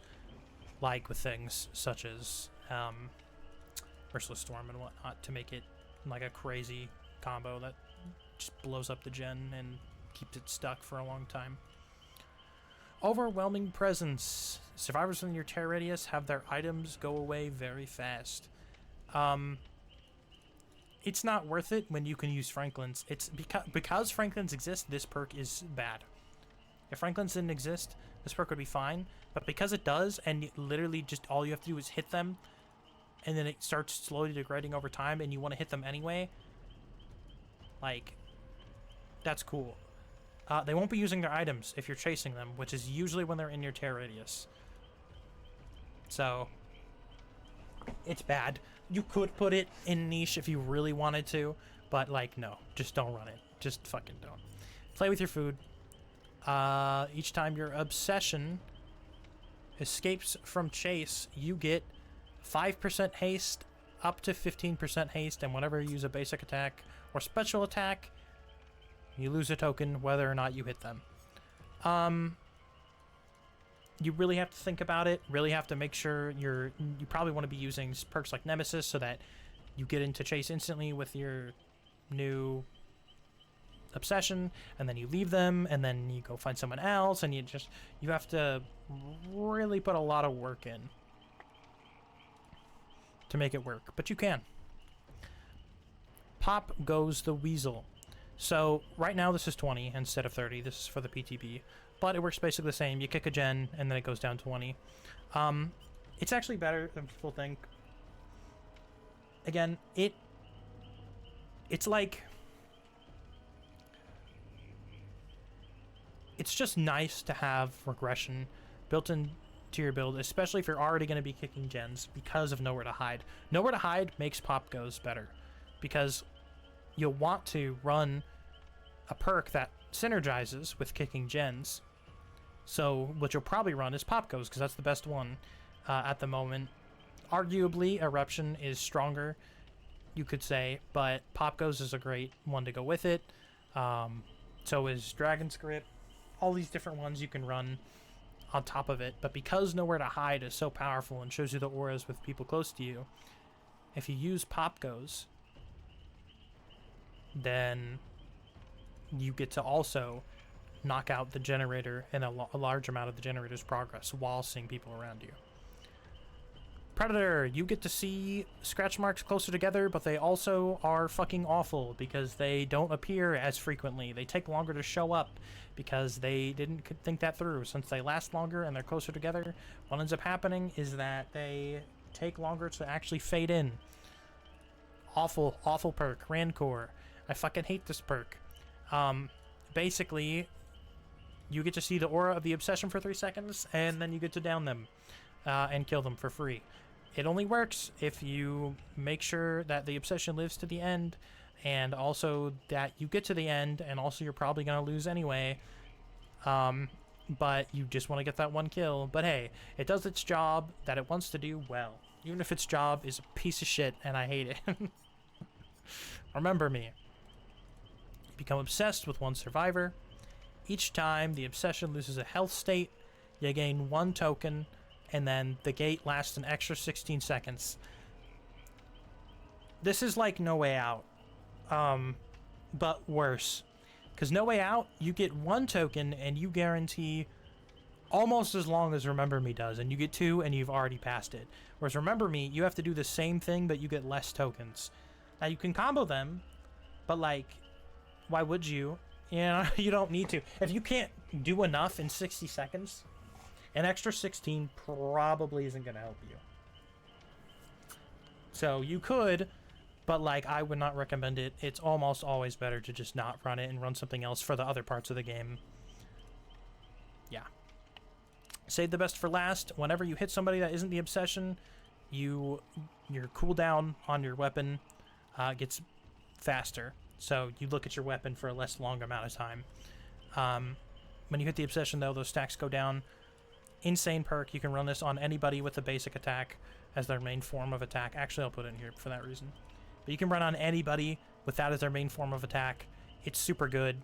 like with things such as Merciless Storm and whatnot, to make it like a crazy combo that just blows up the gen and keeps it stuck for a long time. Overwhelming presence. Survivors within your terror radius have their items go away very fast. It's not worth it when you can use Franklin's. It's because Franklin's exist, this perk is bad. If Franklin's didn't exist, this perk would be fine. But because it does, and literally just all you have to do is hit them, and then it starts slowly degrading over time, and you want to hit them anyway, like, that's cool. They won't be using their items if you're chasing them, which is usually when they're in your terror radius. So, it's bad. You could put it in niche if you really wanted to, but like, no, just don't run it. Just fucking don't. Play with your food. Each time your obsession escapes from chase, you get 5% haste, up to 15% haste, and whenever you use a basic attack or special attack, you lose a token whether or not you hit them. You really have to think about it, really have to make sure you probably want to be using perks like Nemesis so that you get into chase instantly with your new obsession, and then you leave them, and then you go find someone else, and you have to really put a lot of work in to make it work, but you can. Pop goes the Weasel. So right now this is 20 instead of 30. This is for the PTB, but it works basically the same. You kick a gen and then it goes down to 20. It's actually better than people think. Again, it's like, it's just nice to have regression built into your build, especially if you're already going to be kicking gens because of Nowhere to Hide. Nowhere to Hide makes pop goes better because you'll want to run a perk that synergizes with kicking gens. So what you'll probably run is pop goes because that's the best one at the moment. Arguably, Eruption is stronger, you could say, but pop goes is a great one to go with it. So is Dragon's Grip. All these different ones you can run on top of it, but because Nowhere to Hide is so powerful and shows you the auras with people close to you, if you use pop goes, then you get to also knock out the generator and a large amount of the generator's progress while seeing people around you. Predator, you get to see scratch marks closer together, but they also are fucking awful because they don't appear as frequently. They take longer to show up because they didn't think that through. Since they last longer and they're closer together, what ends up happening is that they take longer to actually fade in. Awful, awful perk. Rancor. I fucking hate this perk. Basically, you get to see the aura of the obsession for 3 seconds, and then you get to down them and kill them for free. It only works if you make sure that the obsession lives to the end, and also that you get to the end, and also you're probably going to lose anyway, but you just want to get that one kill. But hey, it does its job that it wants to do well, even if its job is a piece of shit and I hate it. Remember me. Become obsessed with one survivor. Each time the obsession loses a health state, you gain 1 token, and then the gate lasts an extra 16 seconds. This is like No Way Out, but worse. Because No Way Out, you get 1 token and you guarantee almost as long as Remember Me does, and you get 2 and you've already passed it. Whereas Remember Me, you have to do the same thing, but you get less tokens. Now you can combo them, but like, why would you? You know, you don't need to. If you can't do enough in 60 seconds, an extra 16 probably isn't going to help you. So you could, but like I would not recommend it. It's almost always better to just not run it and run something else for the other parts of the game. Yeah. Save the best for last. Whenever you hit somebody that isn't the obsession, your cooldown on your weapon gets faster. So you look at your weapon for a less long amount of time. When you hit the obsession, though, those stacks go down. Insane perk. You can run this on anybody with a basic attack as their main form of attack. Actually, I'll put it in here for that reason. But you can run on anybody with that as their main form of attack. It's super good.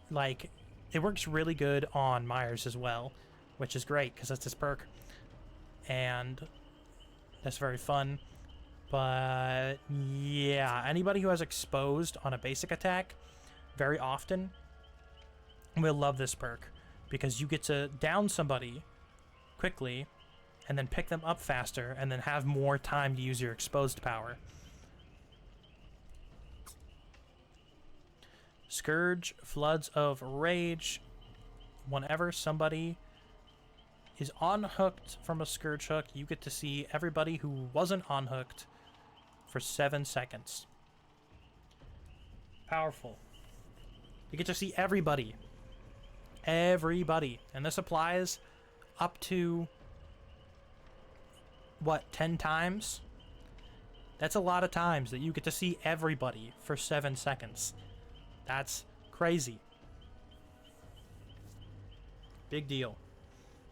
Like, it works really good on Myers as well, which is great because that's his perk. And that's very fun. But yeah, anybody who has exposed on a basic attack very often will love this perk because you get to down somebody quickly and then pick them up faster and then have more time to use your exposed power. Scourge, Floods of Rage. Whenever somebody is unhooked from a Scourge hook, you get to see everybody who wasn't unhooked for 7 seconds. Powerful. You get to see everybody. Everybody. And this applies up to, what, 10 times? That's a lot of times that you get to see everybody for 7 seconds. That's crazy. Big deal.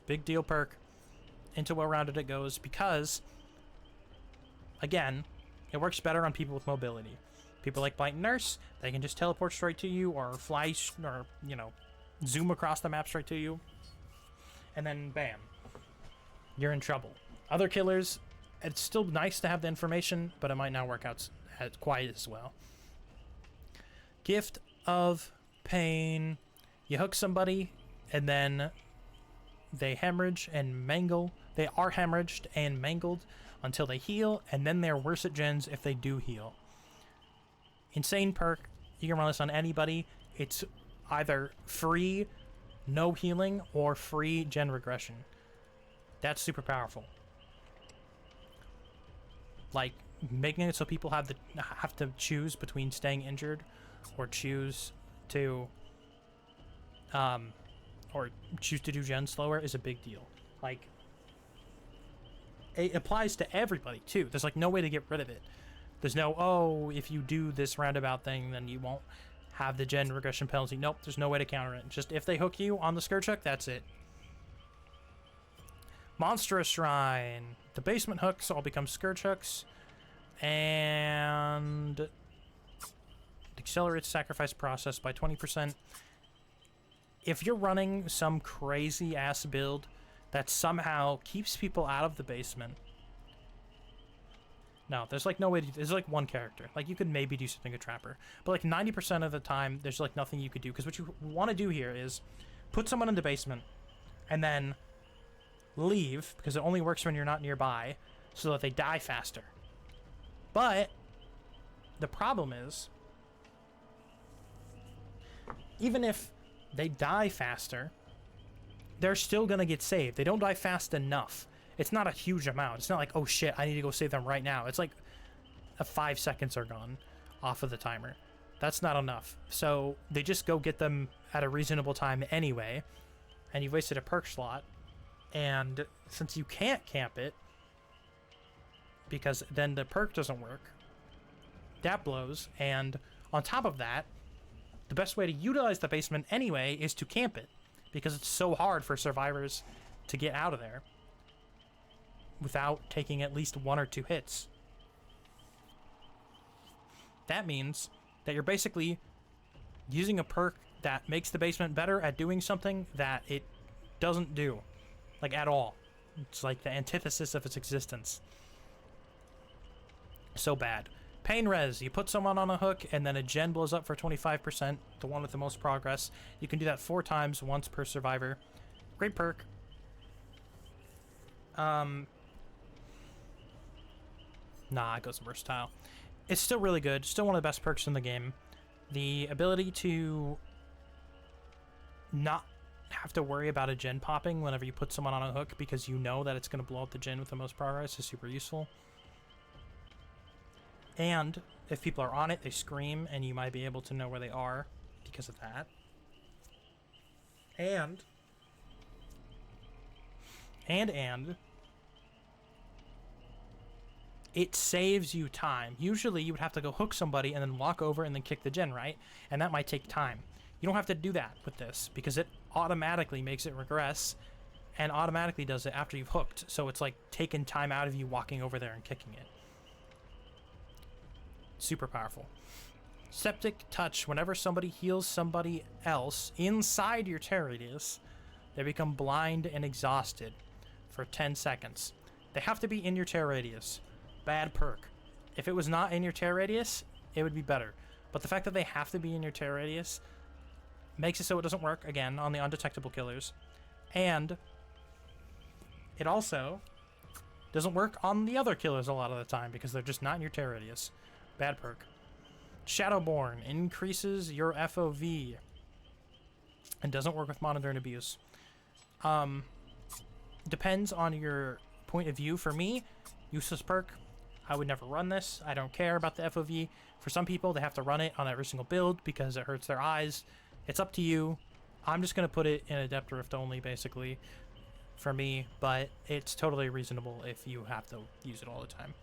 Big deal perk. Into well-rounded it goes because, again, it works better on people with mobility. People like Blight and Nurse, they can just teleport straight to you or fly, or, you know, zoom across the map straight to you. And then, bam. You're in trouble. Other killers, it's still nice to have the information, but it might not work out quite as well. Gift of Pain. You hook somebody, and then they hemorrhage and mangle. They are hemorrhaged and mangled until they heal, and then they're worse at gens if they do heal. Insane perk. You can run this on anybody. It's either free, no healing, or free gen regression. That's super powerful. like making it so people have to choose between staying injured or choose to do gen slower is a big deal. Like, it applies to everybody too. There's like no way to get rid of it. There's no, oh, if you do this roundabout thing, then you won't have the gen regression penalty. Nope, there's no way to counter it. Just if they hook you on the Scourge hook, that's it. Monstrous Shrine. The basement hooks all become Scourge hooks. And it accelerates sacrifice process by 20%. If you're running some crazy ass build that somehow keeps people out of the basement, no, there's like no way to, there's like one character. Like, you could maybe do something with Trapper, but like 90% of the time, there's like nothing you could do, because what you want to do here is put someone in the basement and then leave, because it only works when you're not nearby, so that they die faster. But the problem is, even if they die faster, they're still gonna get saved. They don't die fast enough. It's not a huge amount. It's not like, oh shit, I need to go save them right now. It's like 5 seconds are gone off of the timer. That's not enough. So they just go get them at a reasonable time anyway, and you've wasted a perk slot. And since you can't camp it, because then the perk doesn't work, that blows. And on top of that, the best way to utilize the basement anyway is to camp it, because it's so hard for survivors to get out of there without taking at least 1 or 2 hits. That means that you're basically using a perk that makes the basement better at doing something that it doesn't do, like, at all. It's like the antithesis of its existence. So bad. Pain res. You put someone on a hook and then a gen blows up for 25%, the one with the most progress. You can do that 4 times, once per survivor. Great perk. Nah, it goes versatile. It's still really good. Still one of the best perks in the game. The ability to not have to worry about a gen popping whenever you put someone on a hook, because you know that it's going to blow up the gen with the most progress, is super useful. And if people are on it, they scream, and you might be able to know where they are because of that. And it saves you time. Usually you would have to go hook somebody and then walk over and then kick the gen, right? And that might take time. You don't have to do that with this, because it automatically makes it regress and automatically does it after you've hooked. So it's like taking time out of you walking over there and kicking it. Super powerful. Septic Touch. Whenever somebody heals somebody else inside your terror radius, they become blind and exhausted for 10 seconds. They have to be in your terror radius. Bad perk. If it was not in your terror radius, it would be better. But the fact that they have to be in your terror radius makes it so it doesn't work, again, on the undetectable killers. And it also doesn't work on the other killers a lot of the time, because they're just not in your terror radius. Bad perk. Shadowborn increases your FOV and doesn't work with monitor and abuse. Depends on your point of view. For me, useless perk. I would never run this. I don't care about the FOV. For some people, they have to run it on every single build because it hurts their eyes. It's up to you. I'm just going to put it in Adept Rift only, basically, for me, but it's totally reasonable if you have to use it all the time.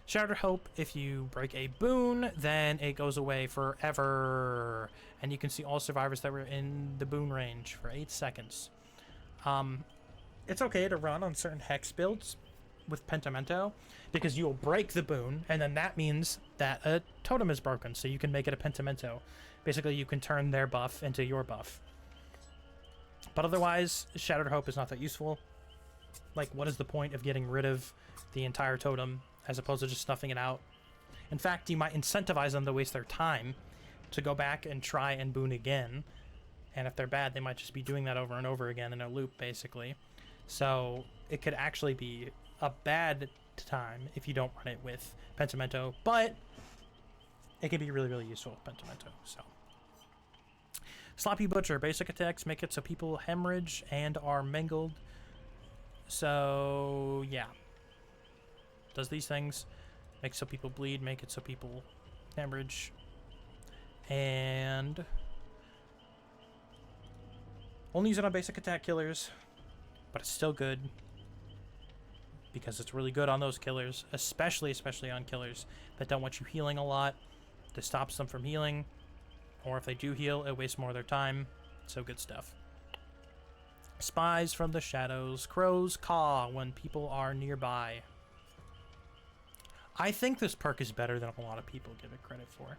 Shattered Hope, if you break a boon, then it goes away forever. And you can see all survivors that were in the boon range for 8 seconds. It's okay to run on certain hex builds with Pentimento, because you'll break the boon, and then that means that a totem is broken, so you can make it a Pentimento. Basically, you can turn their buff into your buff. But otherwise, Shattered Hope is not that useful. Like, what is the point of getting rid of the entire totem as opposed to just snuffing it out? In fact, you might incentivize them to waste their time to go back and try and boon again. And if they're bad, they might just be doing that over and over again in a loop, basically. So it could actually be a bad time if you don't run it with Pentimento, but it can be really, really useful with Pentimento. So Sloppy Butcher. Basic attacks make it so people hemorrhage and are mangled. So, yeah. Does these things. Make so people bleed, make it so people hemorrhage. And only use it on basic attack killers, but it's still good because it's really good on those killers, especially on killers that don't want you healing a lot. This stops them from healing, or if they do heal, it wastes more of their time. So good stuff. Spies from the shadows. Crows caw when people are nearby. I think this perk is better than a lot of people give it credit for.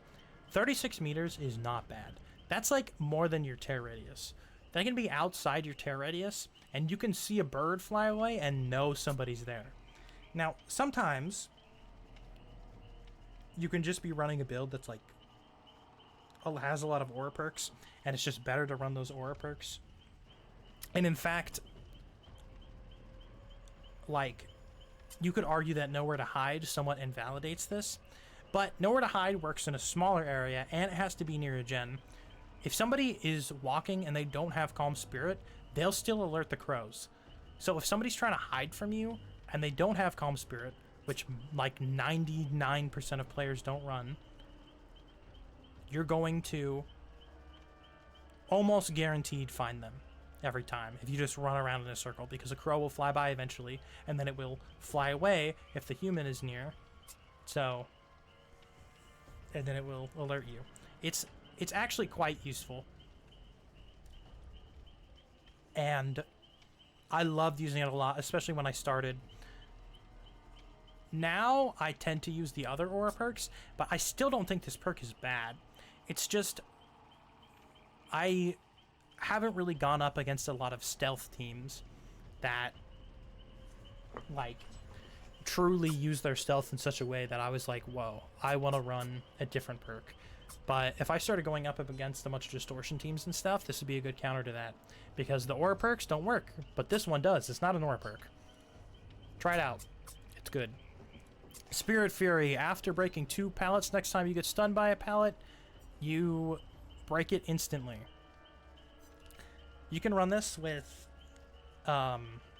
36 meters is not bad. That's like more than your tear radius. They can be outside your tear radius, and you can see a bird fly away and know somebody's there. Now, sometimes you can just be running a build that's like has a lot of aura perks, and it's just better to run those aura perks. And in fact, like, you could argue that Nowhere to Hide somewhat invalidates this, but Nowhere to Hide works in a smaller area, and it has to be near a gen. If somebody is walking and they don't have Calm Spirit, they'll still alert the crows. So if somebody's trying to hide from you and they don't have Calm Spirit, which like 99% of players don't run, you're going to almost guaranteed find them every time if you just run around in a circle, because a crow will fly by eventually and then it will fly away if the human is near. So, and then it will alert you. It's actually quite useful. And I loved using it a lot, especially when I started. Now I tend to use the other aura perks, but I still don't think this perk is bad. It's just I haven't really gone up against a lot of stealth teams that like truly use their stealth in such a way that I was like, whoa, I want to run a different perk. But if I started going up against a bunch of distortion teams and stuff, this would be a good counter to that, because the aura perks don't work, but this one does. It's not an aura perk. Try it out. It's good. Spirit Fury. After breaking 2 pallets, next time you get stunned by a pallet, you break it instantly. You can run this with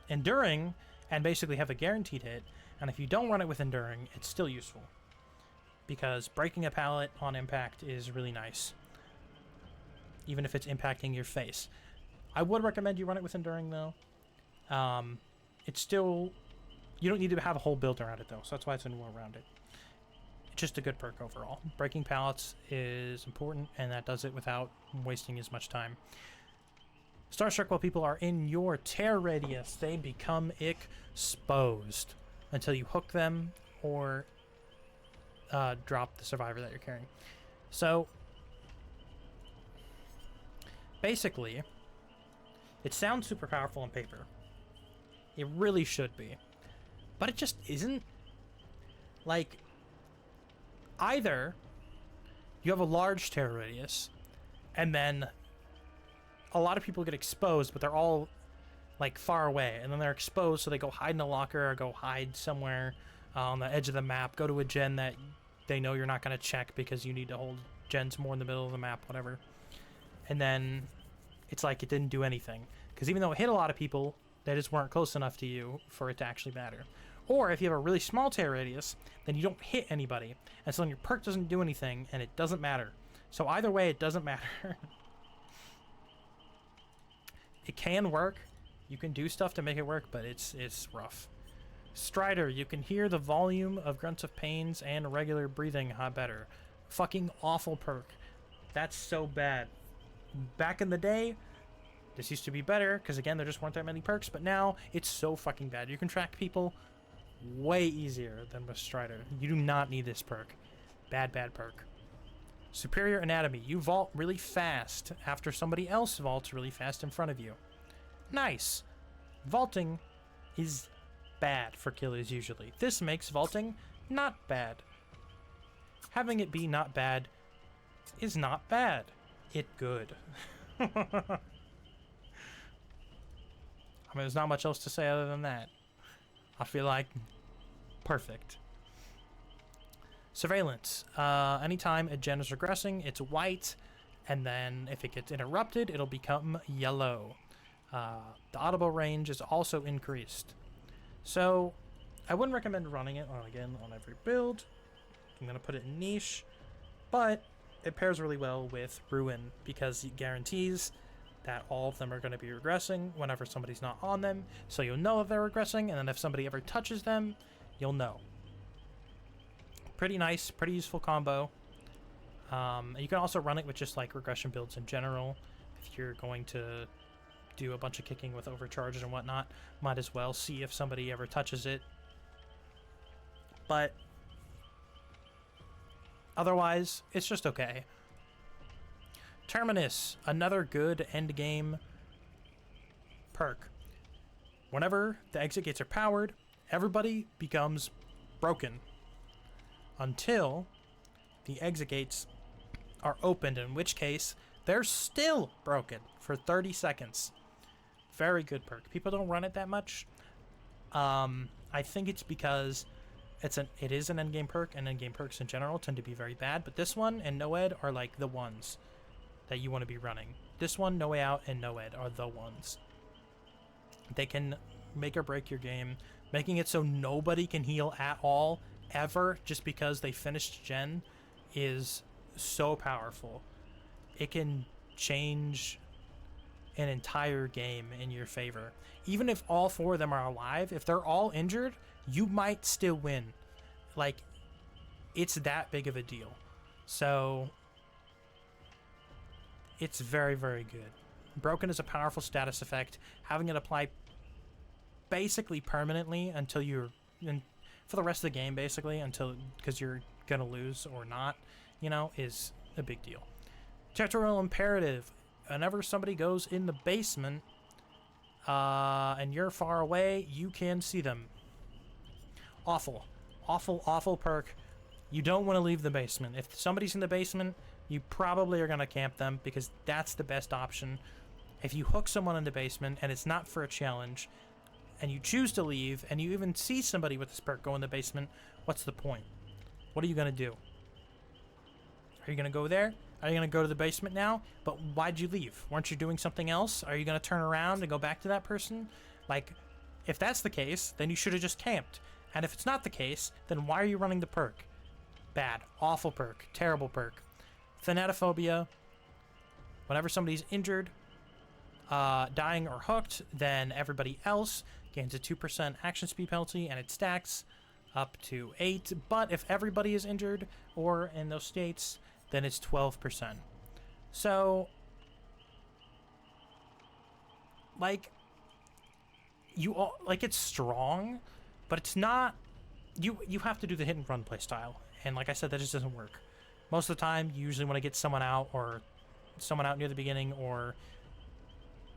Enduring and basically have a guaranteed hit, and if you don't run it with Enduring, it's still useful, because breaking a pallet on impact is really nice, even if it's impacting your face. I would recommend you run it with Enduring, though. It's still... You don't need to have a whole build around it, though, so that's why it's a new around it. It's just a good perk overall. Breaking pallets is important, and that does it without wasting as much time. Starstruck, while people are in your tear radius, they become exposed until you hook them or drop the survivor that you're carrying. So, basically, it sounds super powerful on paper. It really should be. But it just isn't. Like, either you have a large tear radius, and then a lot of people get exposed, but they're all, like, far away, and then they're exposed, so they go hide in a locker or go hide somewhere on the edge of the map, go to a gen that they know you're not going to check because you need to hold gens more in the middle of the map, whatever. And then it's like it didn't do anything, because even though it hit a lot of people, they just weren't close enough to you for it to actually matter. Or if you have a really small tear radius, then you don't hit anybody, and so then your perk doesn't do anything, and it doesn't matter. So either way, it doesn't matter. It can work. You can do stuff to make it work, but it's rough. Strider, you can hear the volume of grunts of pains and regular breathing better. Fucking awful perk. That's so bad. Back in the day, this used to be better, because again, there just weren't that many perks, but now it's so fucking bad. You can track people way easier than with Strider. You do not need this perk. Bad perk. Superior Anatomy. You vault really fast after somebody else vaults really fast in front of you. Nice. Vaulting is bad for killers usually. This makes vaulting not bad. Having it be not bad is not bad. It good. I mean, there's not much else to say other than that. I feel like perfect. Surveillance. Anytime a gen is regressing, it's white, and then if it gets interrupted, it'll become yellow. The audible range is also increased. So, I wouldn't recommend running it on every build. I'm gonna put it in niche, but it pairs really well with Ruin because it guarantees that all of them are going to be regressing whenever somebody's not on them, so you'll know if they're regressing, and then if somebody ever touches them, you'll know. Pretty nice, pretty useful combo. You can also run it with just like regression builds in general. If you're going to do a bunch of kicking with overcharges and whatnot, might as well see if somebody ever touches it. But otherwise, it's just okay. Terminus, another good endgame perk. Whenever the exit gates are powered, everybody becomes broken until the exit gates are opened, in which case they're still broken for 30 seconds. Very good perk. People don't run it that much. I think it's because it is an endgame perk, and endgame perks in general tend to be very bad, but this one and No-Ed are like the ones that you want to be running. This one, No Way Out, and No-Ed are the ones. They can make or break your game, making it so nobody can heal at all, ever, just because they finished gen, is so powerful. It can change an entire game in your favor. Even if all 4 of them are alive, if they're all injured, you might still win. Like, it's that big of a deal. So it's very, very good. Broken is a powerful status effect. Having it apply basically permanently until you're for the rest of the game, basically, until because you're gonna lose or not, you know, is a big deal. Territorial imperative. Whenever somebody goes in the basement and you're far away, you can see them. Awful, awful, awful perk. You don't want to leave the basement. If somebody's in the basement, you probably are going to camp them because that's the best option. If you hook someone in the basement and it's not for a challenge, and you choose to leave, and you even see somebody with this perk go in the basement, what's the point? What are you going to do? Are you going to go there? Are you going to go to the basement now? But why'd you leave? Weren't you doing something else? Are you going to turn around and go back to that person? Like, if that's the case, then you should have just camped. And if it's not the case, then why are you running the perk? Bad. Awful perk. Terrible perk. Thanatophobia. Whenever somebody's injured, dying, or hooked, then everybody else gains a 2% action speed penalty, and it stacks up to 8. But if everybody is injured or in those states, then it's 12%. So, like, it's strong, but it's not. You have to do the hit and run play style, and like I said, that just doesn't work. Most of the time, you usually want to get someone out, or someone out near the beginning, or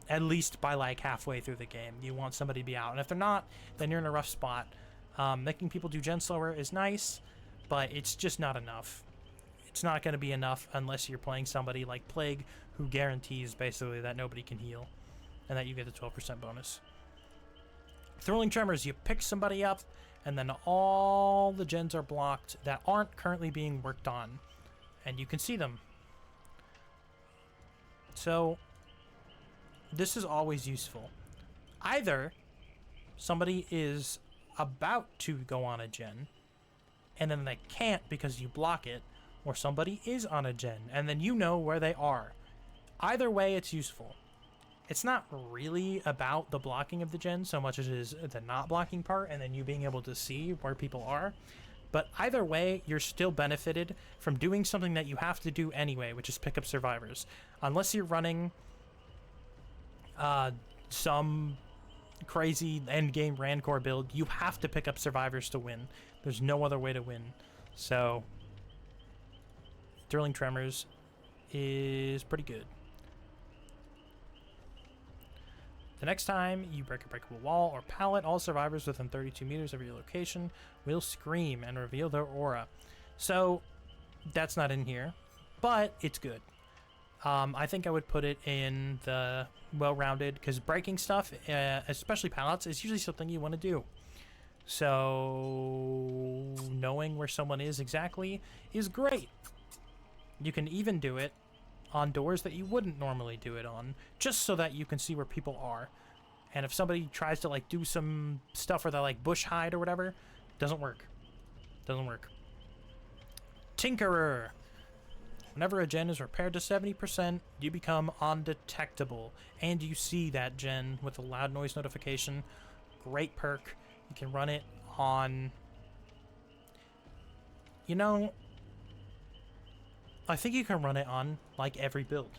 at least by like halfway through the game. You want somebody to be out, and if they're not, then you're in a rough spot. Making people do gen slower is nice, but it's just not enough. It's not going to be enough unless you're playing somebody like Plague, who guarantees basically that nobody can heal, and that you get the 12% bonus. Thrilling Tremors, you pick somebody up, and then all the gens are blocked that aren't currently being worked on, and you can see them. So this is always useful. Either somebody is about to go on a gen, and then they can't because you block it, or somebody is on a gen, and then you know where they are. Either way, it's useful. It's not really about the blocking of the gen so much as it is the not blocking part, and then you being able to see where people are. But either way, you're still benefited from doing something that you have to do anyway, which is pick up survivors. Unless you're running some crazy endgame Rancor build, you have to pick up survivors to win. There's no other way to win. So, Thrilling Tremors is pretty good. The next time you break a breakable wall or pallet, all survivors within 32 meters of your location will scream and reveal their aura. So, that's not in here, but it's good. I think I would put it in the well-rounded, because breaking stuff, especially pallets, is usually something you want to do. So, knowing where someone is exactly is great. You can even do it on doors that you wouldn't normally do it on, just so that you can see where people are. And if somebody tries to like do some stuff where they like bush hide or whatever, doesn't work. Doesn't work. Tinkerer. Whenever a gen is repaired to 70%, you become undetectable. And you see that gen with a loud noise notification. Great perk. You can run it on... You know, I think you can run it on, like, every build.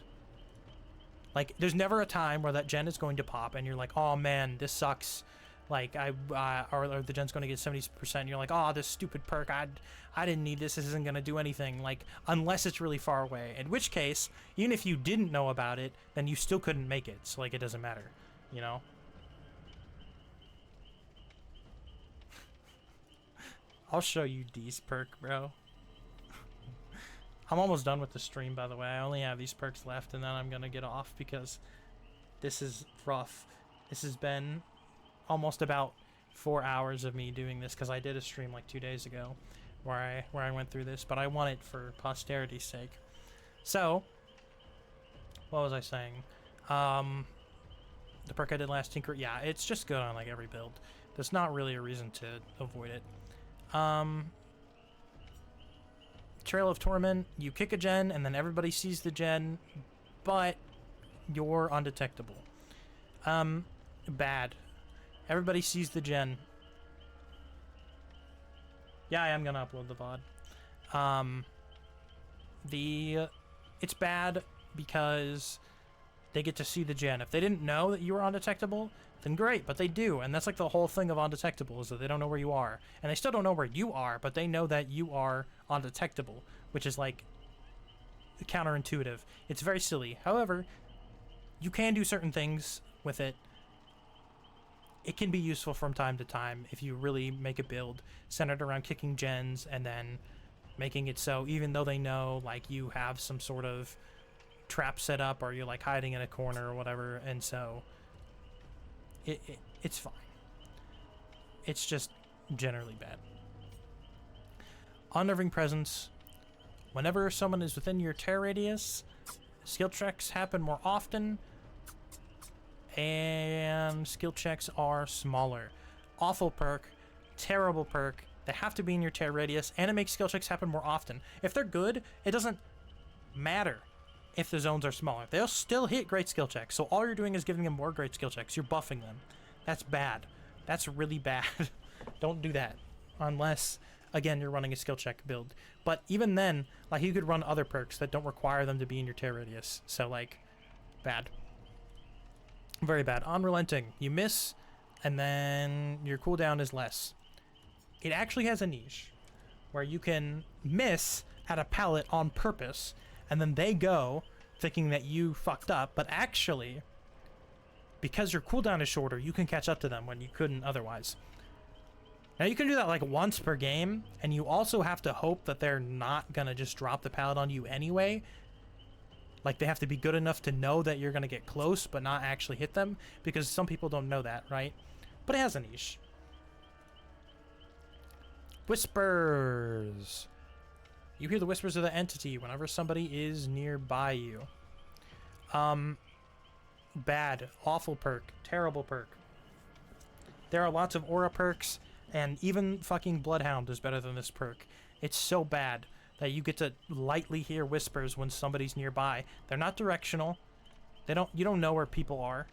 Like, there's never a time where that gen is going to pop and you're like, oh man, this sucks. Like, or the gen's going to get 70%, and you're like, oh, this stupid perk, I didn't need this isn't going to do anything. Like, unless it's really far away. In which case, even if you didn't know about it, then you still couldn't make it. So, like, it doesn't matter, you know? I'll show you D's perk, bro. I'm almost done with the stream, by the way. I only have these perks left, and then I'm going to get off because this is rough. This has been almost about 4 hours of me doing this because I did a stream like 2 days ago where I went through this, but I want it for posterity's sake. So, what was I saying? The perk I did last, Tinker, yeah, it's just good on like every build. There's not really a reason to avoid it. Trail of Torment, you kick a gen and then everybody sees the gen, but you're undetectable. Bad. Everybody sees the gen. Yeah, I am gonna upload the VOD. It's bad because they get to see the gen. If they didn't know that you were undetectable, then great, but they do, and that's like the whole thing of undetectable, is that they don't know where you are. And they still don't know where you are, but they know that you are undetectable, which is like counterintuitive. It's very silly. However, you can do certain things with it. It can be useful from time to time if you really make a build centered around kicking gens and then making it so even though they know like you have some sort of trap set up or you're like hiding in a corner or whatever, and so it's fine. It's just generally bad. Unnerving Presence. Whenever someone is within your terror radius, skill checks happen more often, and skill checks are smaller. Awful perk, terrible perk. They have to be in your terror radius, and it makes skill checks happen more often. If they're good, it doesn't matter if the zones are smaller. They'll still hit great skill checks, so all you're doing is giving them more great skill checks. You're buffing them. That's bad. That's really bad. Don't do that. Unless, again, you're running a skill check build. But even then, like, you could run other perks that don't require them to be in your terror radius. So, like, bad. Very bad. Unrelenting. You miss, and then your cooldown is less. It actually has a niche where you can miss at a pallet on purpose, and then they go thinking that you fucked up, but actually, because your cooldown is shorter, you can catch up to them when you couldn't otherwise. Now, you can do that like once per game, and you also have to hope that they're not gonna just drop the pallet on you anyway. Like, they have to be good enough to know that you're gonna get close, but not actually hit them, because some people don't know that, right? But it has a niche. Whispers. You hear the whispers of the entity whenever somebody is nearby you. Bad. Awful perk. Terrible perk. There are lots of aura perks, and even fucking Bloodhound is better than this perk. It's so bad that you get to lightly hear whispers when somebody's nearby. They're not directional. You don't know where people are.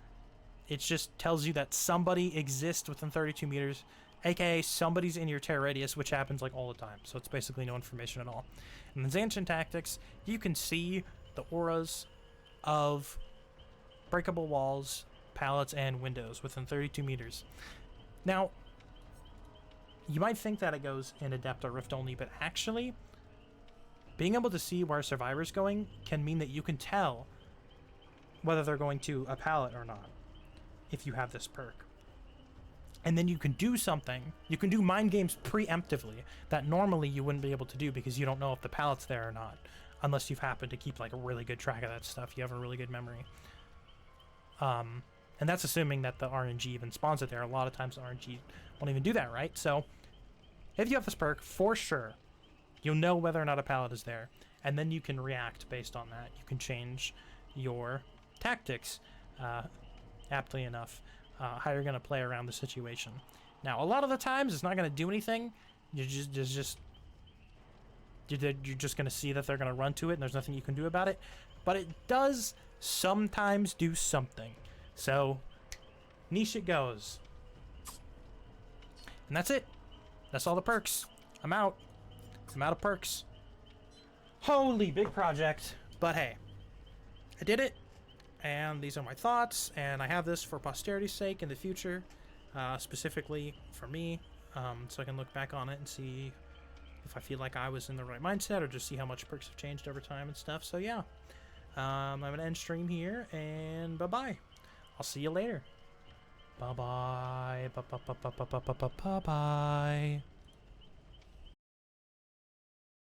It just tells you that somebody exists within 32 meters, aka somebody's in your terror radius, which happens like all the time. So it's basically no information at all. In the Zanchan Tactics, you can see the auras of breakable walls, pallets, and windows within 32 meters. Now, you might think that it goes in Adept or Rift only, but actually, being able to see where a survivor's going can mean that you can tell whether they're going to a pallet or not if you have this perk. And then you can do something. You can do mind games preemptively that normally you wouldn't be able to do because you don't know if the pallet's there or not, unless you've happened to keep like a really good track of that stuff. You have a really good memory. And that's assuming that the RNG even spawns it there. A lot of times the RNG won't even do that, right? So if you have this perk, for sure, you'll know whether or not a pallet is there. And then you can react based on that. You can change your tactics, aptly enough. how you're going to play around the situation. Now, a lot of the times, it's not going to do anything. You're just going to see that they're going to run to it, and there's nothing you can do about it. But it does sometimes do something. So, niche it goes. And that's it. That's all the perks. I'm out. I'm out of perks. Holy big project. But hey, I did it. And these are my thoughts. And I have this for posterity's sake in the future. Specifically for me. So I can look back on it and see if I feel like I was in the right mindset, or just see how much perks have changed over time and stuff. So yeah. I'm going to end stream here. And bye-bye. I'll see you later. Bye-bye. Bye-bye.